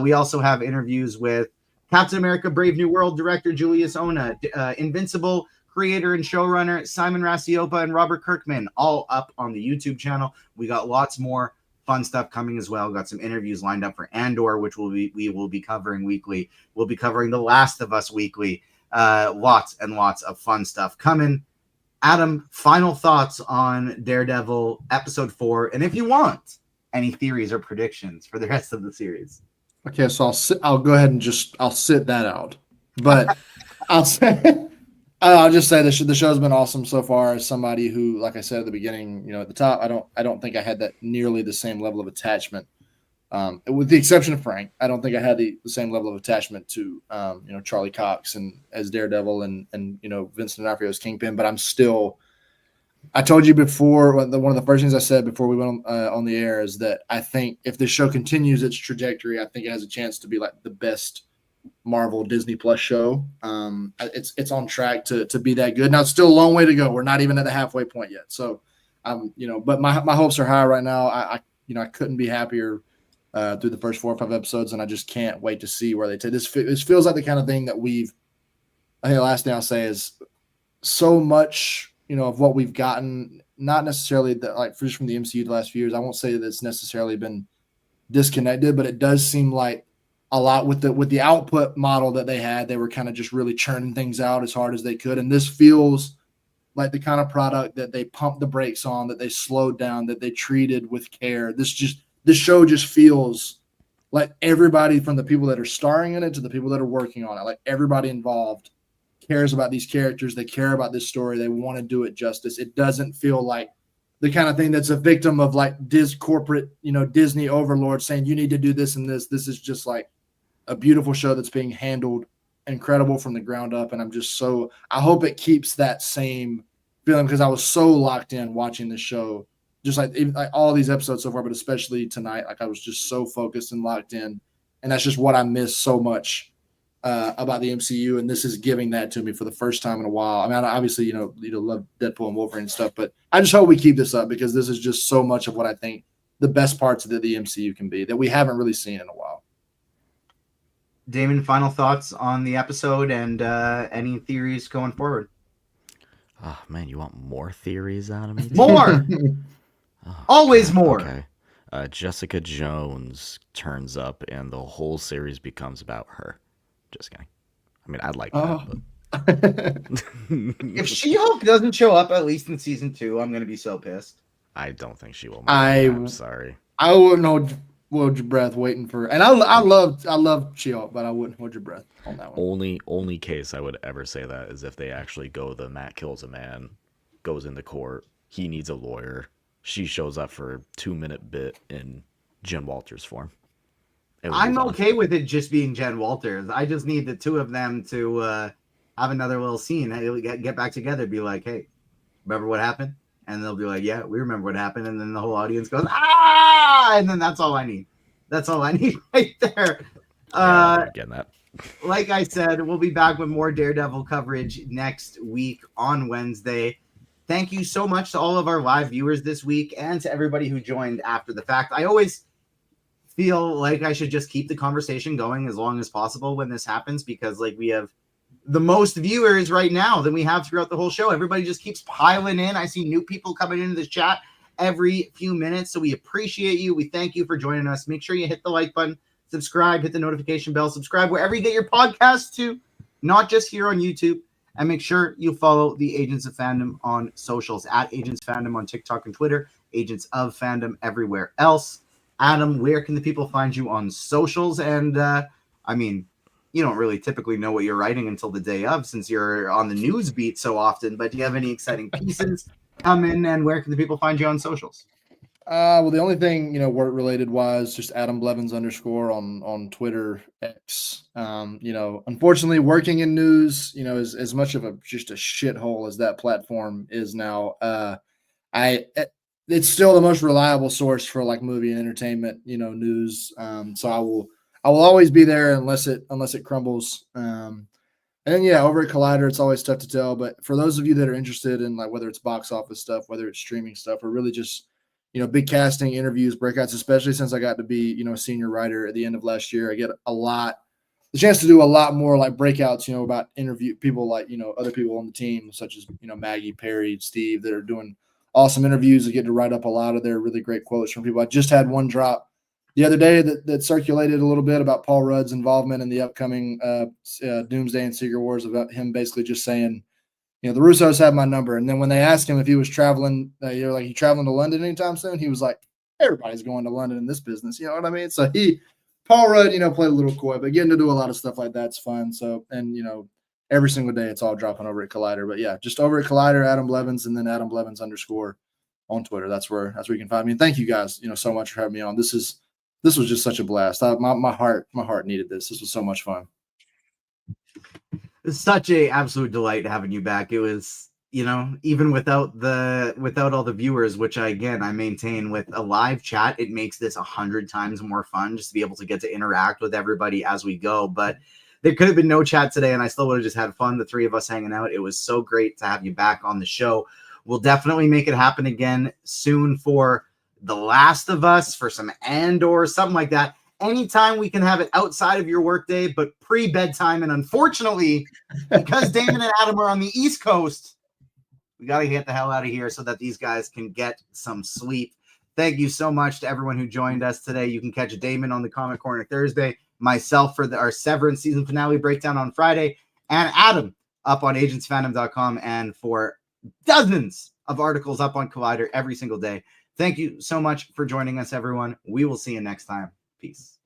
We also have interviews with Captain America Brave New World director Julius Ona, Invincible creator and showrunner Simon Rasiopa, and Robert Kirkman, all up on the YouTube channel. We got lots more fun stuff coming as well. Got some interviews lined up for Andor, which we will be covering weekly. We'll be covering The Last of Us weekly. Lots and lots of fun stuff coming. Adam, final thoughts on Daredevil episode 4, and if you want any theories or predictions for the rest of the series. Okay, so I'll go ahead and I'll sit that out, but I'll just say the show's been awesome so far. As somebody who, like I said at the beginning, at the top, I don't think I had that nearly the same level of attachment. With the exception of Frank, I don't think I had the same level of attachment to Charlie Cox and as Daredevil and Vincent D'Onofrio's Kingpin. But I'm still. I told you before, one of the first things I said before we went on the air is that I think if this show continues its trajectory, I think it has a chance to be like the best Marvel Disney Plus show. It's on track to be that good. Now it's still a long way to go. We're not even at the halfway point yet. So, but my hopes are high right now. I couldn't be happier through the first 4 or 5 episodes, and I just can't wait to see where they take this. This feels like the kind of thing that I think the last thing I'll say is so much, of what we've gotten, not necessarily just from the MCU the last few years. I won't say that it's necessarily been disconnected, but it does seem like a lot with the output model that they had. They were kind of just really churning things out as hard as they could. And this feels like the kind of product that they pumped the brakes on, that they slowed down, that they treated with care. This show just feels let everybody from the people that are starring in it to the people that are working on it, like everybody involved cares about these characters. They care about this story. They want to do it justice. It doesn't feel like the kind of thing that's a victim of like corporate, Disney overlord saying you need to do this and this. This is just like a beautiful show that's being handled incredible from the ground up. And I hope it keeps that same feeling, because I was so locked in watching the show, just like all these episodes so far, but especially tonight. Like I was just so focused and locked in, and that's just what I miss so much about the MCU. And this is giving that to me for the first time in a while. I mean, obviously, you love Deadpool and Wolverine and stuff, but I just hope we keep this up, because this is just so much of what I think the best parts of the MCU can be that we haven't really seen in a while. Damon, final thoughts on the episode and any theories going forward? Oh man, you want more theories out of me? More! Oh, Always God. more! Okay. Jessica Jones turns up and the whole series becomes about her. Just kidding. I mean, I'd like that, but If She-Hulk doesn't show up at least in season 2, I'm going to be so pissed. I don't think she will. I'm sorry. I wouldn't hold your breath waiting for, and I love She-Hulk, but I wouldn't hold your breath on that one. Only case I would ever say that is if they actually go the Matt kills a man, goes into court, he needs a lawyer, she shows up for a 2-minute bit in Jen Walters form. I'm okay with it just being Jen Walters. I just need the two of them to have another little scene, get back together, be like, hey, remember what happened? And they'll be like, yeah, we remember what happened. And then the whole audience goes, ah! And then that's all I need. That's all I need right there. I'm getting that. Like I said, we'll be back with more Daredevil coverage next week on Wednesday. Thank you so much to all of our live viewers this week and to everybody who joined after the fact. I always feel like I should just keep the conversation going as long as possible when this happens, because like we have the most viewers right now than we have throughout the whole show. Everybody just keeps piling in. I see new people coming into this chat every few minutes. So we appreciate you. We thank you for joining us. Make sure you hit the like button, subscribe, hit the notification bell, subscribe wherever you get your podcasts to, not just here on YouTube. And make sure you follow the Agents of Fandom on socials, at Agents Fandom on TikTok and Twitter, Agents of Fandom everywhere else. Adam, where can the people find you on socials? And I mean, you don't really typically know what you're writing until the day of, since you're on the news beat so often, but do you have any exciting pieces coming, and where can the people find you on socials? Well, the only thing, work related wise, just Adam Blevins _, on Twitter, X. Unfortunately, working in news, is as much of just a shithole as that platform is now. It's still the most reliable source for like movie and entertainment, news. So I will always be there unless it crumbles. And then over at Collider, it's always tough to tell. But for those of you that are interested in like whether it's box office stuff, whether it's streaming stuff, or really just big casting, interviews, breakouts, especially since I got to be a senior writer at the end of last year, I get the chance to do a lot more like breakouts, about interview people like other people on the team, such as Maggie, Perry, Steve, that are doing awesome interviews. I get to write up a lot of their really great quotes from people. I just had one drop the other day that circulated a little bit about Paul Rudd's involvement in the upcoming Doomsday and Secret Wars, about him basically just saying, the Russos have my number. And then when they asked him if he was traveling, you traveling to London anytime soon? He was like, everybody's going to London in this business. You know what I mean? So Paul Rudd, played a little coy, but getting to do a lot of stuff like that's fun. So, and, every single day it's all dropping over at Collider. But yeah, just over at Collider, Adam Blevins, and then Adam Blevins _ on Twitter. That's where you can find me. And thank you guys, so much for having me on. This was just such a blast. My heart needed this. This was so much fun. It's such a absolute delight having you back. It was, even without all the viewers, which I maintain with a live chat, it makes this 100 times more fun just to be able to get to interact with everybody as we go. But there could have been no chat today, and I still would have just had fun, the three of us hanging out. It was so great to have you back on the show. We'll definitely make it happen again soon for The Last of Us, for some Andor, something like that. Anytime we can have it outside of your workday, but pre-bedtime. And unfortunately, because Damon and Adam are on the East Coast, we got to get the hell out of here so that these guys can get some sleep. Thank you so much to everyone who joined us today. You can catch Damon on the Comic Corner Thursday, myself for our Severance season finale breakdown on Friday, and Adam up on agentsfandom.com, and for dozens of articles up on Collider every single day. Thank you so much for joining us, everyone. We will see you next time. Peace.